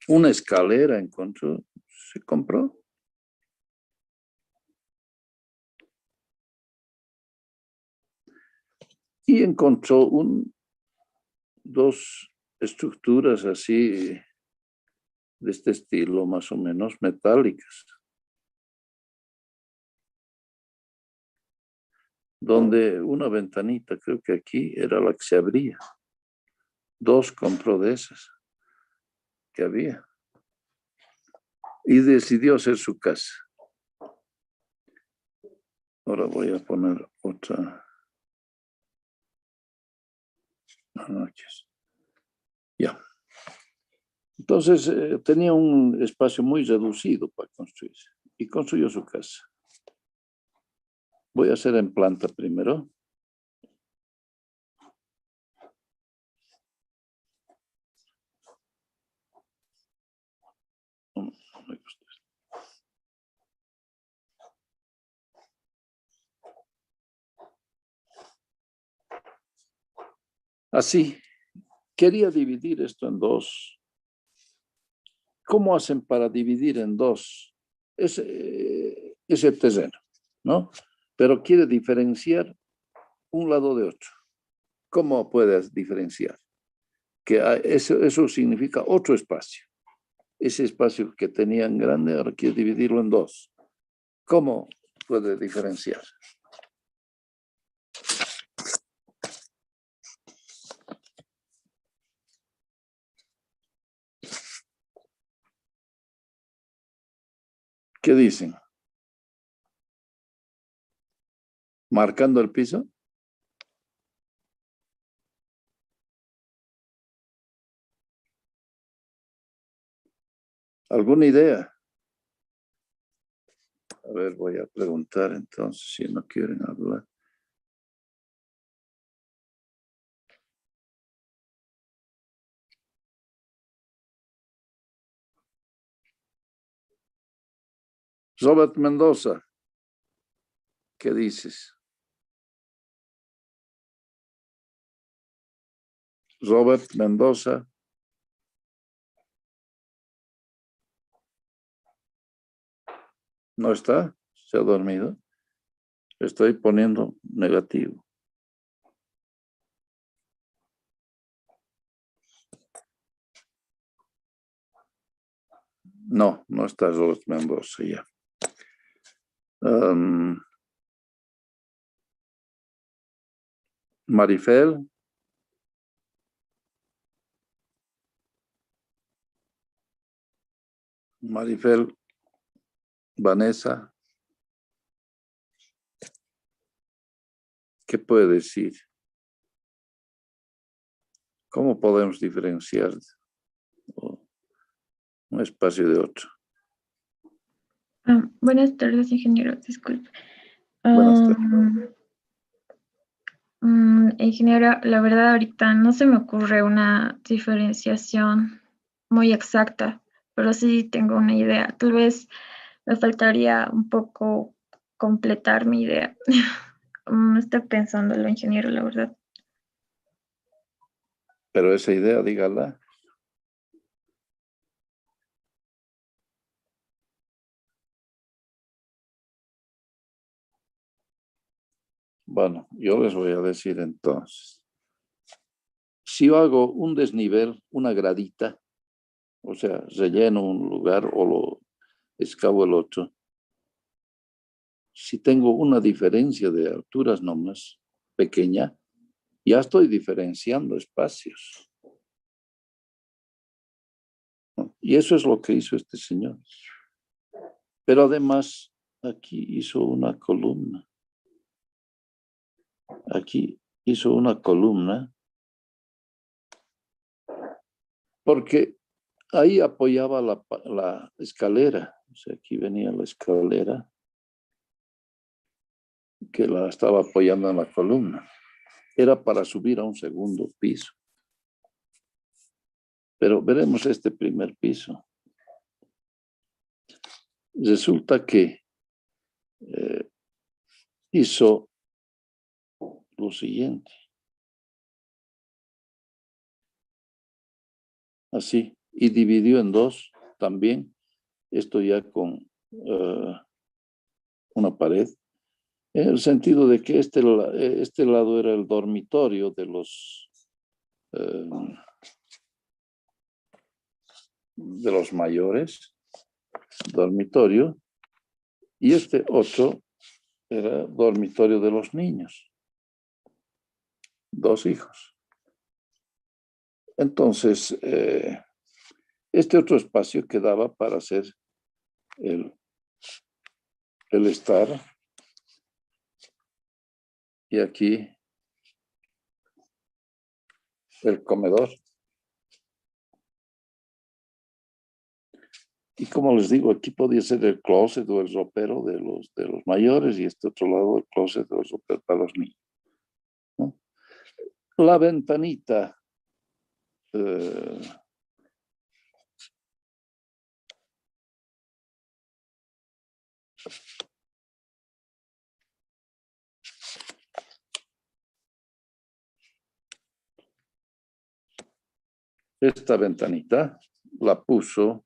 Una escalera encontró. Se compró. Y encontró dos estructuras así de este estilo, más o menos metálicas, donde una ventanita, creo que aquí era la que se abría. 2 compró de esas que había y decidió hacer su casa. Ahora voy a poner otra. Ya. Entonces tenía un espacio muy reducido para construir y construyó su casa. Voy a hacer en planta primero. No me gusta. Así, quería dividir esto en 2. ¿Cómo hacen para dividir en 2 ese terreno, ¿no? Pero quiere diferenciar un lado de otro. ¿Cómo puedes diferenciar? Que eso significa otro espacio. Ese espacio que tenían grande ahora quiere dividirlo en 2. ¿Cómo puede diferenciar? ¿Qué dicen? ¿Marcando el piso? ¿Alguna idea? A ver, voy a preguntar entonces si no quieren hablar. Robert Mendoza, ¿qué dices? Robert Mendoza. ¿No está? ¿Se ha dormido? Estoy poniendo negativo. No, no está Robert Mendoza ya. Marifel. Marifel. Vanessa. ¿Qué puede decir? ¿Cómo podemos diferenciar un espacio de otro? Buenas tardes, ingeniero. Disculpe. Buenas tardes. Ingeniero, la verdad ahorita no se me ocurre una diferenciación muy exacta, pero sí tengo una idea. Tal vez me faltaría un poco completar mi idea. Estoy pensándolo, ingeniero, la verdad. Pero esa idea, dígala. Bueno, yo les voy a decir entonces. Si yo hago un desnivel, una gradita, o sea, relleno un lugar o lo excavo el otro, si tengo una diferencia de alturas nomás pequeña, ya estoy diferenciando espacios. Y eso es lo que hizo este señor. Pero además, aquí hizo una columna. Aquí hizo una columna porque ahí apoyaba la escalera. O sea, aquí venía la escalera que la estaba apoyando en la columna. Era para subir a un segundo piso. Pero veremos este primer piso. Resulta que hizo lo siguiente. Así. Y dividió en dos también. Esto ya con una pared. En el sentido de que este lado era el dormitorio de los mayores, dormitorio, y este otro era dormitorio de los niños, 2 hijos. Entonces, este otro espacio quedaba para hacer el estar, y aquí el comedor. Y como les digo, aquí podía ser el closet o el ropero de los mayores y este otro lado el closet o el ropero para los niños, ¿no? La ventanita esta ventanita la puso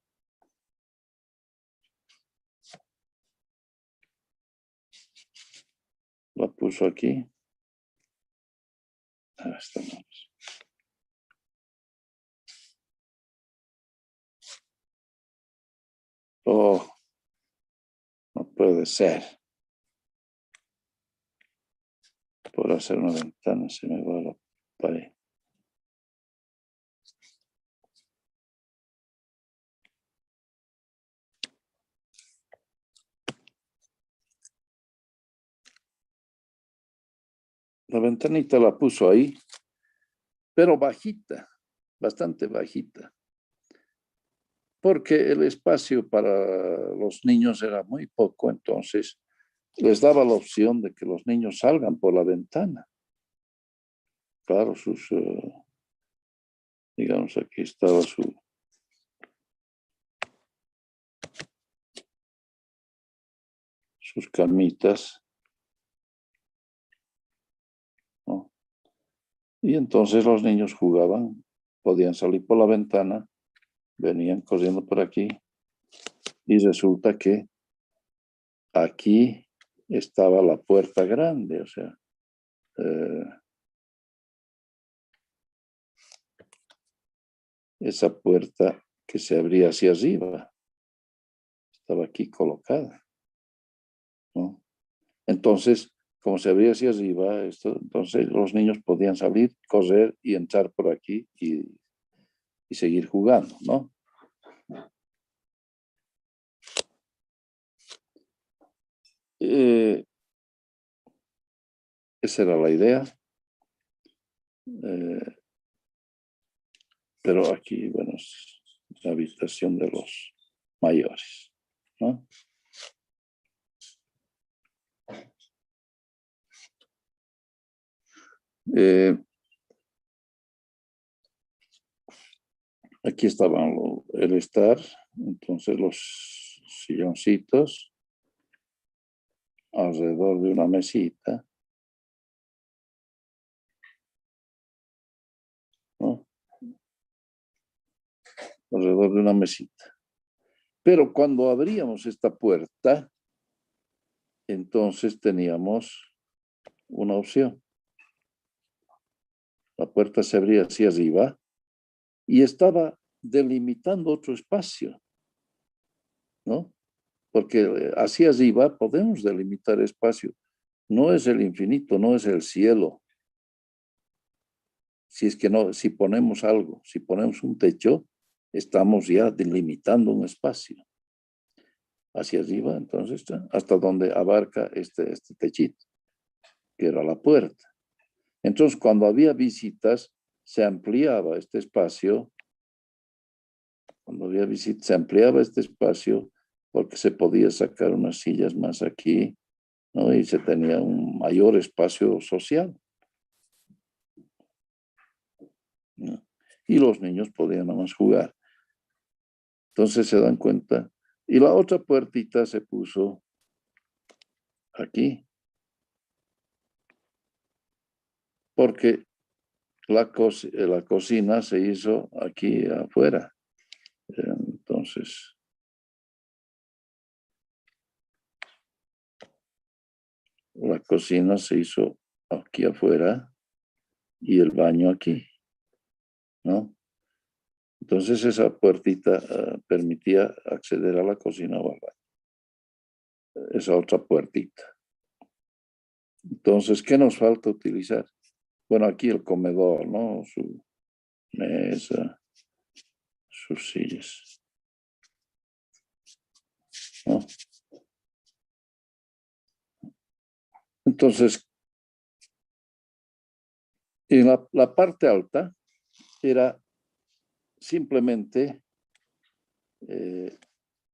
aquí. Estamos. Oh, no puede ser. Por hacer una ventana se me va la pared. La ventanita la puso ahí, pero bajita, bastante bajita, porque el espacio para los niños era muy poco, entonces les daba la opción de que los niños salgan por la ventana. Claro, digamos, aquí estaba sus camitas, ¿no? Y entonces los niños jugaban, podían salir por la ventana, venían corriendo por aquí, y resulta que aquí estaba la puerta grande, o sea, esa puerta que se abría hacia arriba, estaba aquí colocada, ¿no? Entonces, como se abría hacia arriba, entonces los niños podían salir, correr y entrar por aquí y seguir jugando, ¿no? Esa era la idea. Pero aquí, bueno, es la habitación de los mayores, ¿no? Aquí estaban el estar, entonces los silloncitos alrededor de una mesita, ¿no? Alrededor de una mesita. Pero cuando abríamos esta puerta, entonces teníamos una opción. La puerta se abría hacia arriba y estaba delimitando otro espacio, ¿no? Porque hacia arriba podemos delimitar espacio. No es el infinito, no es el cielo. Si es que no, si ponemos algo, si ponemos un techo, estamos ya delimitando un espacio. Hacia arriba, entonces, hasta donde abarca este techito, que era la puerta. Entonces, cuando había visitas, se ampliaba este espacio. Cuando había visitas, se ampliaba este espacio porque se podía sacar unas sillas más aquí, ¿no? Y se tenía un mayor espacio social, ¿no? Y los niños podían nada más jugar. Entonces se dan cuenta. Y la otra puertita se puso aquí. Porque la cocina se hizo aquí afuera. Entonces, la cocina se hizo aquí afuera y el baño aquí, ¿no? Entonces esa puertita permitía acceder a la cocina o al baño. Esa otra puertita. Entonces, ¿qué nos falta utilizar? Bueno, aquí el comedor, ¿no? Su mesa, sus sillas, ¿no? Entonces, en la parte alta era simplemente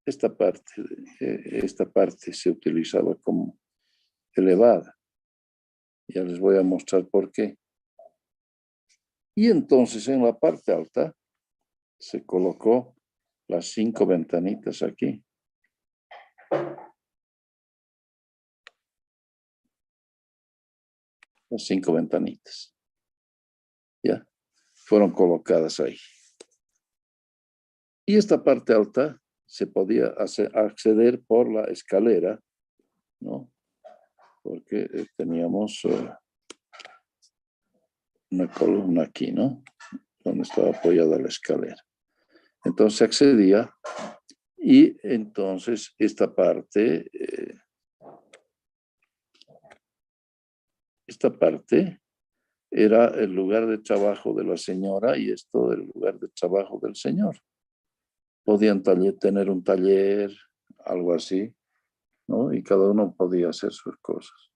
esta parte se utilizaba como elevada. Ya les voy a mostrar por qué. Y entonces en la parte alta se colocó las 5 ventanitas aquí. Las 5 ventanitas. Ya, fueron colocadas ahí. Y esta parte alta se podía acceder por la escalera, ¿no? Porque teníamos una columna aquí, ¿no? Donde estaba apoyada la escalera. Entonces accedía y entonces esta parte era el lugar de trabajo de la señora y esto el lugar de trabajo del señor. Podían tener un taller, algo así, ¿no? Y cada uno podía hacer sus cosas.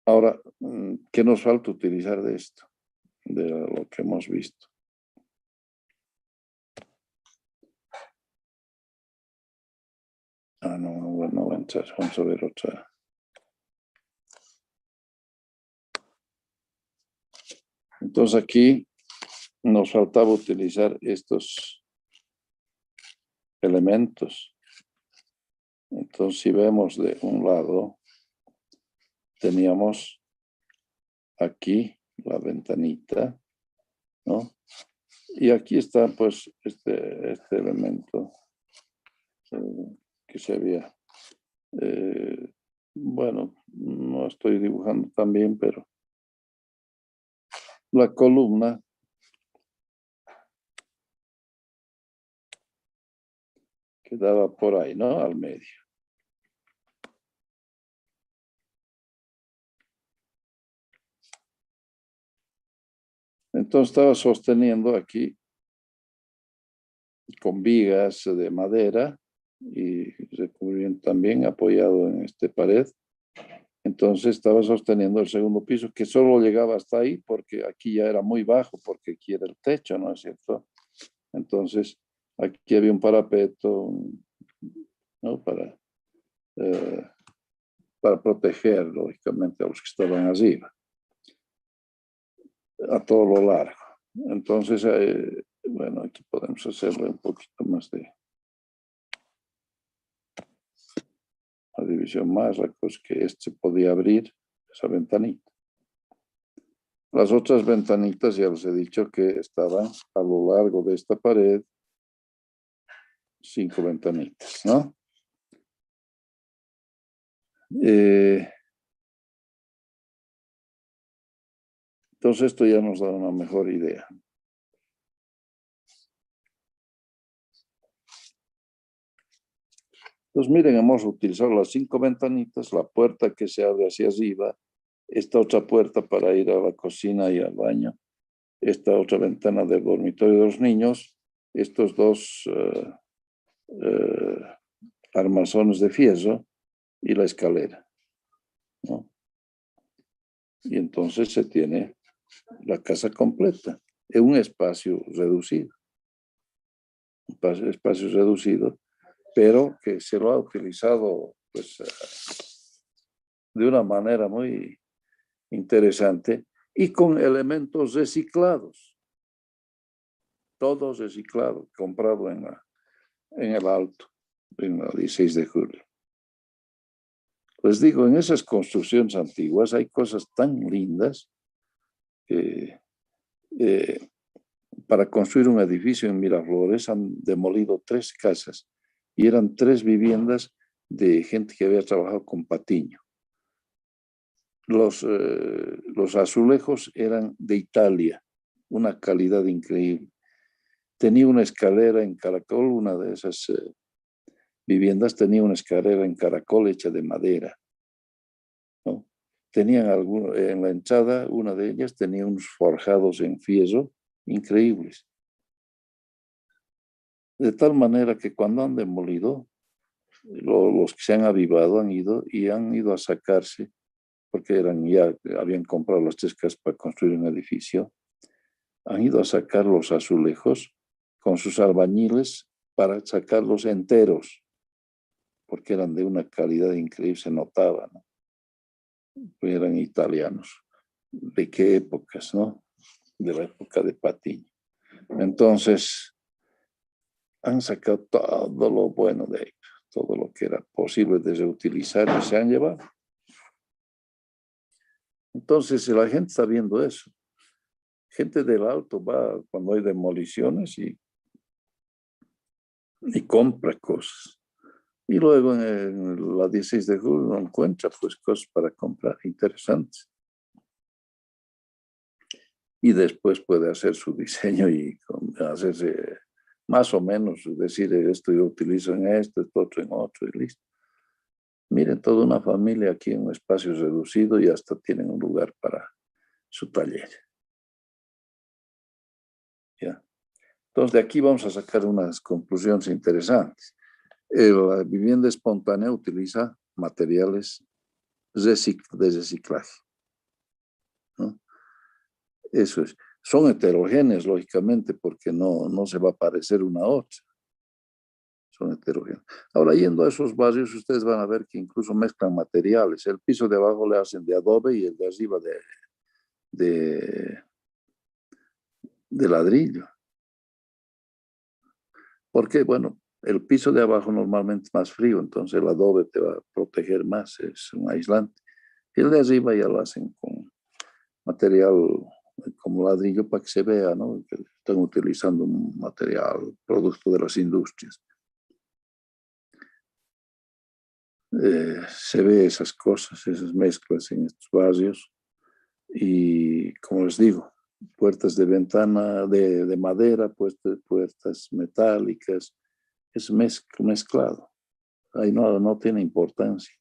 Ahora, ¿qué nos falta utilizar de esto? De lo que hemos visto. No va a entrar. Vamos a ver otra. Entonces aquí nos faltaba utilizar estos elementos. Entonces si vemos de un lado, teníamos aquí la ventanita, ¿no? Y aquí está pues este elemento que se había. Bueno, no estoy dibujando tan bien, pero la columna quedaba por ahí, ¿no? Al medio. Entonces estaba sosteniendo aquí con vigas de madera y recubrimiento también apoyado en esta pared. Entonces estaba sosteniendo el segundo piso que solo llegaba hasta ahí porque aquí ya era muy bajo porque aquí era el techo, ¿no es cierto? Entonces aquí había un parapeto, ¿no? Para proteger, lógicamente, a los que estaban arriba, a todo lo largo. Entonces, bueno, aquí podemos hacerle un poquito más de la división más, la cosa que se podía abrir, esa ventanita. Las otras ventanitas ya les he dicho que estaban a lo largo de esta pared, 5 ventanitas, ¿no? Entonces esto ya nos da una mejor idea. Entonces miren, hemos utilizado las 5 ventanitas, la puerta que se abre hacia arriba, esta otra puerta para ir a la cocina y al baño, esta otra ventana del dormitorio de los niños, estos 2 armazones de fierro y la escalera, ¿no? Y entonces se tiene la casa completa en un espacio reducido. Un espacio reducido, pero que se lo ha utilizado pues, de una manera muy interesante y con elementos reciclados. Todos reciclados, comprado en el Alto, en la 16 de julio. Les digo, en esas construcciones antiguas hay cosas tan lindas que para construir un edificio en Miraflores han demolido 3 casas y eran 3 viviendas de gente que había trabajado con patiño. Los azulejos eran de Italia, una calidad increíble. Tenía una escalera en caracol, una de esas viviendas tenía una escalera en caracol hecha de madera, ¿no? Tenían en la entrada, una de ellas tenía unos forjados en fierro increíbles. De tal manera que cuando han demolido, los que se han avivado han ido a sacarse, porque ya habían comprado las 3 casas para construir un edificio, han ido a sacar los azulejos con sus albañiles para sacarlos enteros, porque eran de una calidad increíble, se notaba, ¿no? Pues eran italianos. ¿De qué épocas, no? De la época de Patiño. Entonces, han sacado todo lo bueno de ellos, todo lo que era posible de reutilizar y se han llevado. Entonces, la gente está viendo eso. Gente del Alto va cuando hay demoliciones y compra cosas. Y luego en la 16 de julio encuentra pues cosas para comprar interesantes. Y después puede hacer su diseño y hacerse más o menos, decir esto yo utilizo en esto otro en otro y listo. Miren, toda una familia aquí en un espacio reducido y hasta tienen un lugar para su taller. ¿Ya? Entonces de aquí vamos a sacar unas conclusiones interesantes. La vivienda espontánea utiliza materiales de reciclaje, ¿no? Eso es. Son heterogéneas, lógicamente, porque no se va a parecer una a otra. Son heterogéneas. Ahora, yendo a esos barrios, ustedes van a ver que incluso mezclan materiales. El piso de abajo le hacen de adobe y el de arriba de ladrillo. Porque, bueno, el piso de abajo normalmente es más frío, entonces el adobe te va a proteger más, es un aislante. Y el de arriba ya lo hacen con material como ladrillo para que se vea, ¿no? Que están utilizando un material, producto de las industrias. Se ve esas cosas, esas mezclas en estos barrios. Y como les digo, puertas de ventana de madera, puertas metálicas, es mezclado. Ahí no tiene importancia.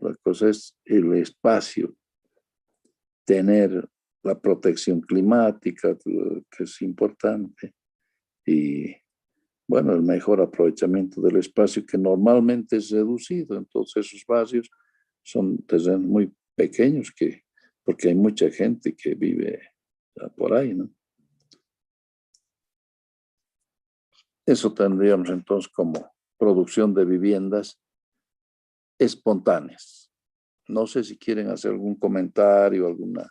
La cosa es el espacio, tener la protección climática, que es importante, y bueno, el mejor aprovechamiento del espacio que normalmente es reducido. Entonces esos barrios son terrenos muy pequeños porque hay mucha gente que vive por ahí, ¿no? Eso tendríamos entonces como producción de viviendas espontáneas. No sé si quieren hacer algún comentario, alguna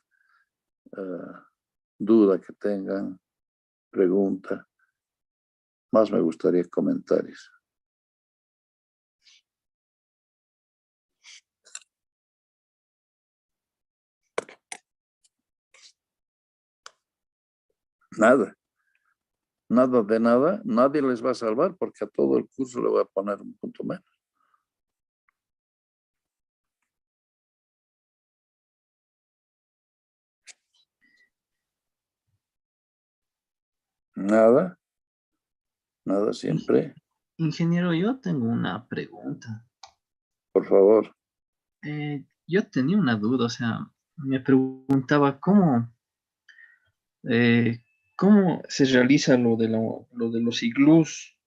duda que tengan, pregunta. Más me gustaría comentarios. Nada de nada, nadie les va a salvar porque a todo el curso le voy a poner un punto menos. Nada, nada siempre. Ingeniero, yo tengo una pregunta. Por favor. Yo tenía una duda, o sea, me preguntaba cómo se realiza lo de los iglús,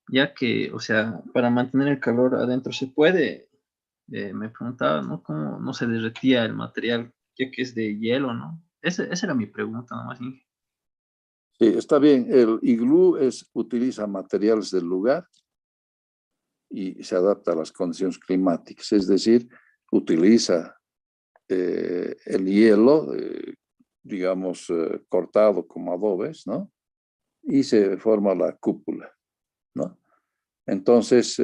ya que, o sea, para mantener el calor adentro se puede. Me preguntaba, ¿no? ¿Cómo no se derretía el material, ya que es de hielo, ¿no? Esa era mi pregunta, nomás. Inge. Sí, está bien. El iglú utiliza materiales del lugar y se adapta a las condiciones climáticas, es decir, utiliza el hielo, digamos, cortado como adobes, ¿no? Y se forma la cúpula, ¿no? Entonces,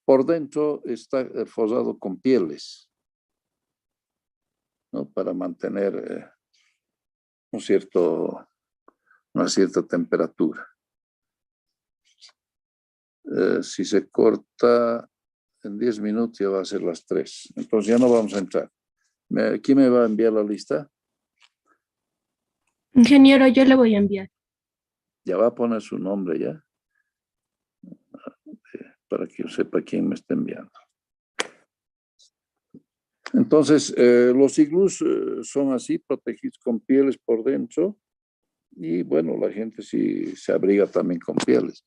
por dentro está forrado con pieles, ¿no? Para mantener una cierta temperatura. Si se corta en 10 minutos ya va a ser las 3. Entonces ya no vamos a entrar. ¿Quién me va a enviar la lista? Ingeniero, yo le voy a enviar. Ya va a poner su nombre ya. Para que yo sepa quién me está enviando. Entonces, los iglús son así, protegidos con pieles por dentro. Y bueno, la gente sí se abriga también con pieles.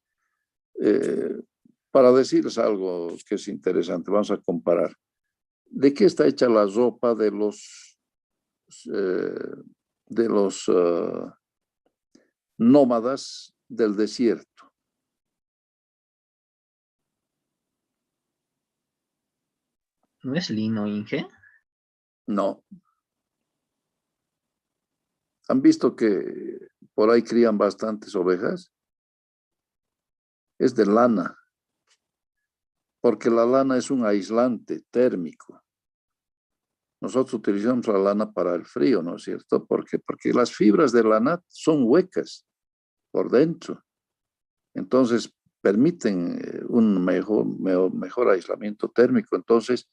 Para decirles algo que es interesante, vamos a comparar. ¿De qué está hecha la ropa de los nómadas del desierto? ¿No es lino, Inge? No. ¿Han visto que por ahí crían bastantes ovejas? Es de lana, porque la lana es un aislante térmico. Nosotros utilizamos la lana para el frío, ¿no es cierto? Porque las fibras de lana son huecas por dentro. Entonces, permiten un mejor aislamiento térmico. Entonces,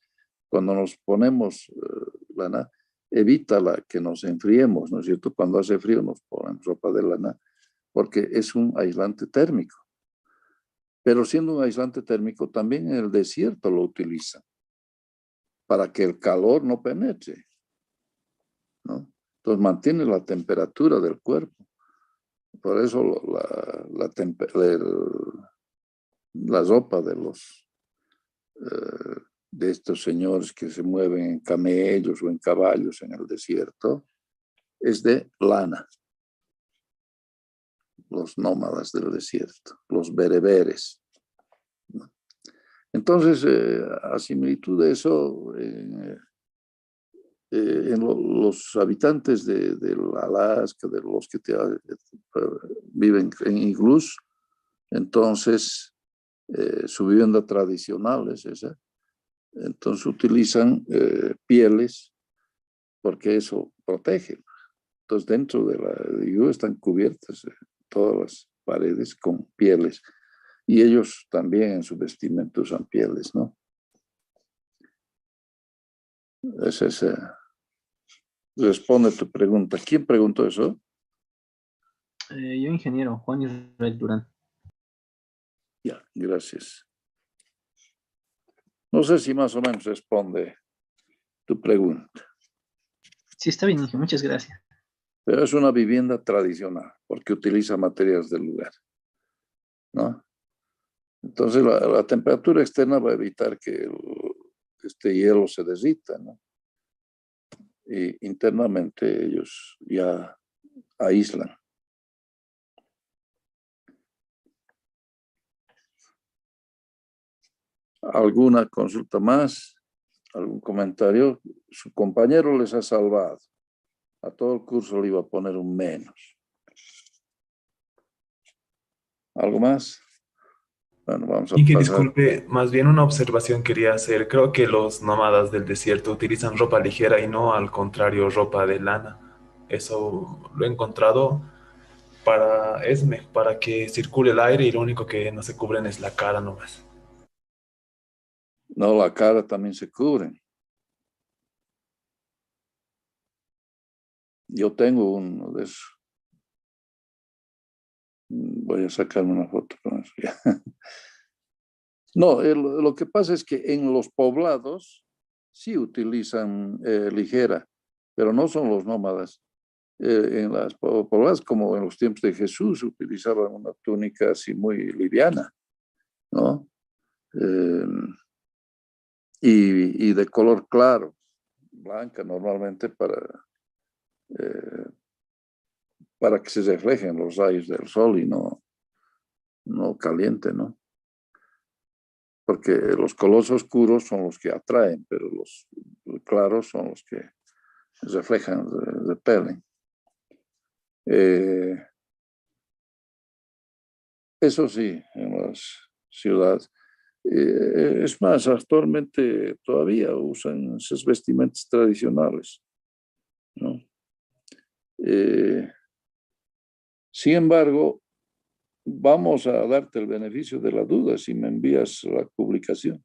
cuando nos ponemos lana, evita que nos enfriemos, ¿no es cierto? Cuando hace frío nos ponemos ropa de lana, porque es un aislante térmico. Pero siendo un aislante térmico, también en el desierto lo utilizan para que el calor no penetre, ¿no? Entonces mantiene la temperatura del cuerpo. Por eso la ropa de estos señores que se mueven en camellos o en caballos en el desierto es de lana. Los nómadas del desierto, los bereberes. Entonces, a similitud de eso, los habitantes del Alaska, de los que viven en iglús, entonces su vivienda tradicional es esa. Entonces utilizan pieles porque eso protege. Entonces dentro de la iglú están cubiertas todas las paredes con pieles. Y ellos también en su vestimenta usan pieles, ¿no? Responde tu pregunta. ¿Quién preguntó eso? Yo, ingeniero, Juan Israel Durán. Ya, gracias. No sé si más o menos responde tu pregunta. Sí, está bien, Inge, muchas gracias. Pero es una vivienda tradicional porque utiliza materiales del lugar, ¿no? Entonces la temperatura externa va a evitar que este hielo se derrita, ¿no? Y internamente ellos ya aíslan. ¿Alguna consulta más? ¿Algún comentario? Su compañero les ha salvado. A todo el curso le iba a poner un menos. ¿Algo más? Bueno, vamos a Y que pasar. disculpe, más bien una observación quería hacer. Creo que los nómadas del desierto utilizan ropa ligera y no al contrario ropa de lana. Eso lo he encontrado para que circule el aire y lo único que no se cubren es la cara nomás. No, la cara también se cubre. Yo tengo uno de esos. Voy a sacarme una foto con eso ya. No, lo que pasa es que en los poblados sí utilizan ligera, pero no son los nómadas. En las pobladas, como en los tiempos de Jesús, utilizaban una túnica así muy liviana, ¿no? Y de color claro, blanca normalmente para que se reflejen los rayos del sol y no caliente, ¿no? Porque los colores oscuros son los que atraen, pero los claros son los que reflejan, repelen. Eso sí, en las ciudades. Es más, actualmente todavía usan esas vestimentas tradicionales, ¿no? Sin embargo, vamos a darte el beneficio de la duda si me envías la publicación.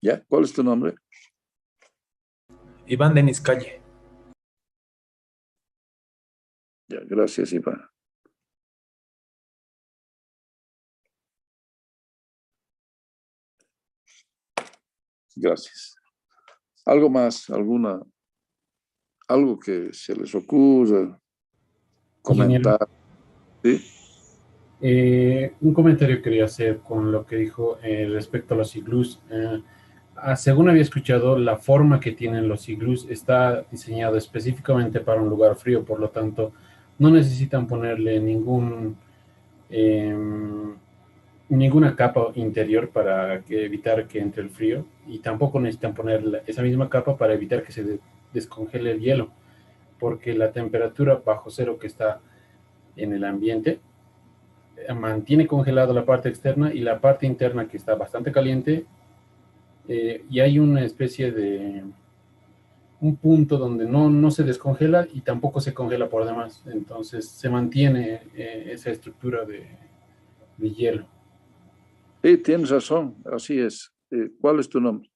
¿Ya? ¿Cuál es tu nombre? Iván Denis Calle. Ya, gracias, Iván. Gracias. ¿Algo más? Algo que se les ocurra comentar? ¿Sí? Un comentario quería hacer con lo que dijo respecto a los iglús. Según había escuchado, la forma que tienen los iglús está diseñado específicamente para un lugar frío, por lo tanto, no necesitan ponerle ninguna capa interior para evitar que entre el frío, y tampoco necesitan poner esa misma capa para evitar que se descongele el hielo, porque la temperatura bajo cero que está en el ambiente mantiene congelada la parte externa y la parte interna, que está bastante caliente, y hay una especie de un punto donde no se descongela y tampoco se congela por demás, entonces se mantiene esa estructura de hielo. Sí, tienes razón, así es. ¿Cuál es tu nombre?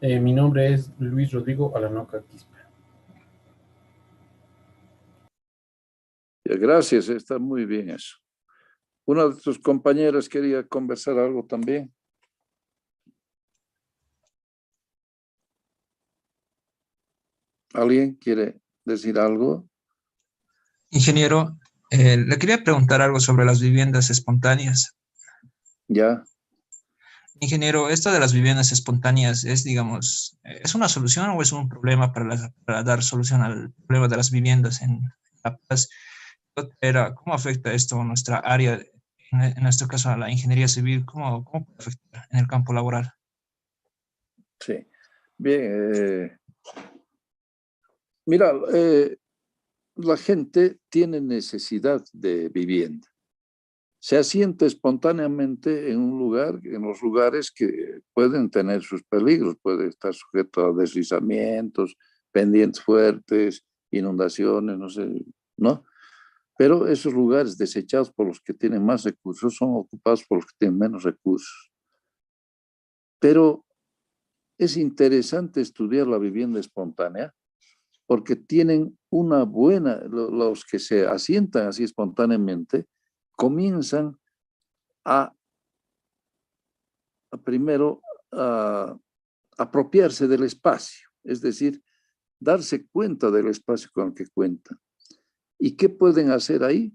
Mi nombre es Luis Rodrigo Alanoca Quispe. Gracias, está muy bien eso. Una de tus compañeras quería conversar algo también. ¿Alguien quiere decir algo? Ingeniero, le quería preguntar algo sobre las viviendas espontáneas. Ya. Ingeniero, esto de las viviendas espontáneas es, digamos, ¿es una solución o es un problema para dar solución al problema de las viviendas en La Paz? ¿Cómo afecta esto a nuestra área, en nuestro caso a la ingeniería civil? ¿Cómo puede afectar en el campo laboral? Sí. Bien. Mira, la gente tiene necesidad de vivienda. Se asienta espontáneamente en un lugar, en los lugares que pueden tener sus peligros, puede estar sujeto a deslizamientos, pendientes fuertes, inundaciones, no sé, ¿no? Pero esos lugares desechados por los que tienen más recursos son ocupados por los que tienen menos recursos. Pero es interesante estudiar la vivienda espontánea porque tienen una buena, los que se asientan así espontáneamente, comienzan primero a apropiarse del espacio, es decir, darse cuenta del espacio con el que cuentan. ¿Y qué pueden hacer ahí?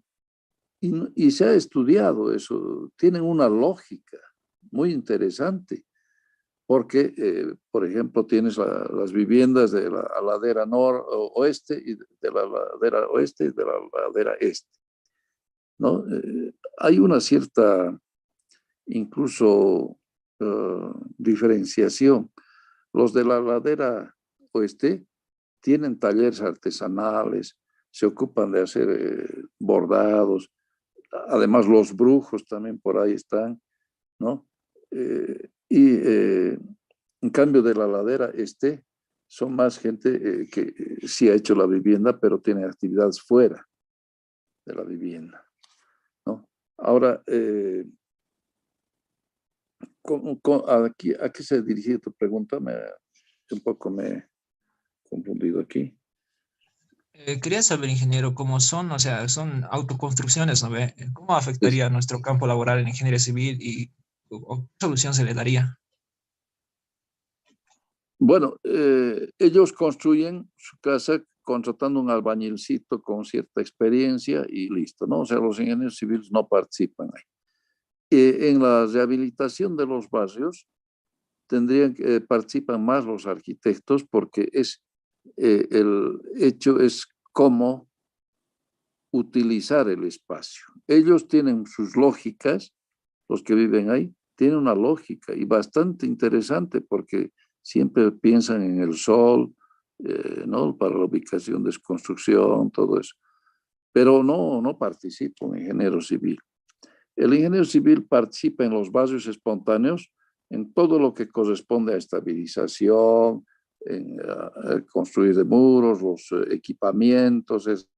Y se ha estudiado eso, tienen una lógica muy interesante, porque, por ejemplo, tienes las viviendas de la ladera oeste y de la ladera oeste y de la ladera este, ¿no? Hay una cierta, incluso, diferenciación. Los de la ladera oeste tienen talleres artesanales, se ocupan de hacer bordados, además los brujos también por ahí están, ¿no? En cambio de la ladera este, son más gente que sí ha hecho la vivienda, pero tiene actividades fuera de la vivienda, ¿no? Ahora, ¿a qué se dirige tu pregunta? Un poco me he confundido aquí. Quería saber, ingeniero, cómo son, o sea, son autoconstrucciones, ¿no ve? ¿Cómo afectaría nuestro campo laboral en ingeniería civil y o qué solución se le daría? Bueno, ellos construyen su casa contratando un albañilcito con cierta experiencia y listo, ¿no? O sea, los ingenieros civiles no participan ahí. En la rehabilitación de los barrios participan más los arquitectos porque el hecho es cómo utilizar el espacio. Ellos tienen sus lógicas, los que viven ahí, tienen una lógica y bastante interesante porque siempre piensan en el sol, ¿no? Para la ubicación de su construcción, todo eso. Pero no participa un ingeniero civil. El ingeniero civil participa en los barrios espontáneos, en todo lo que corresponde a estabilización, en construir de muros, los equipamientos, es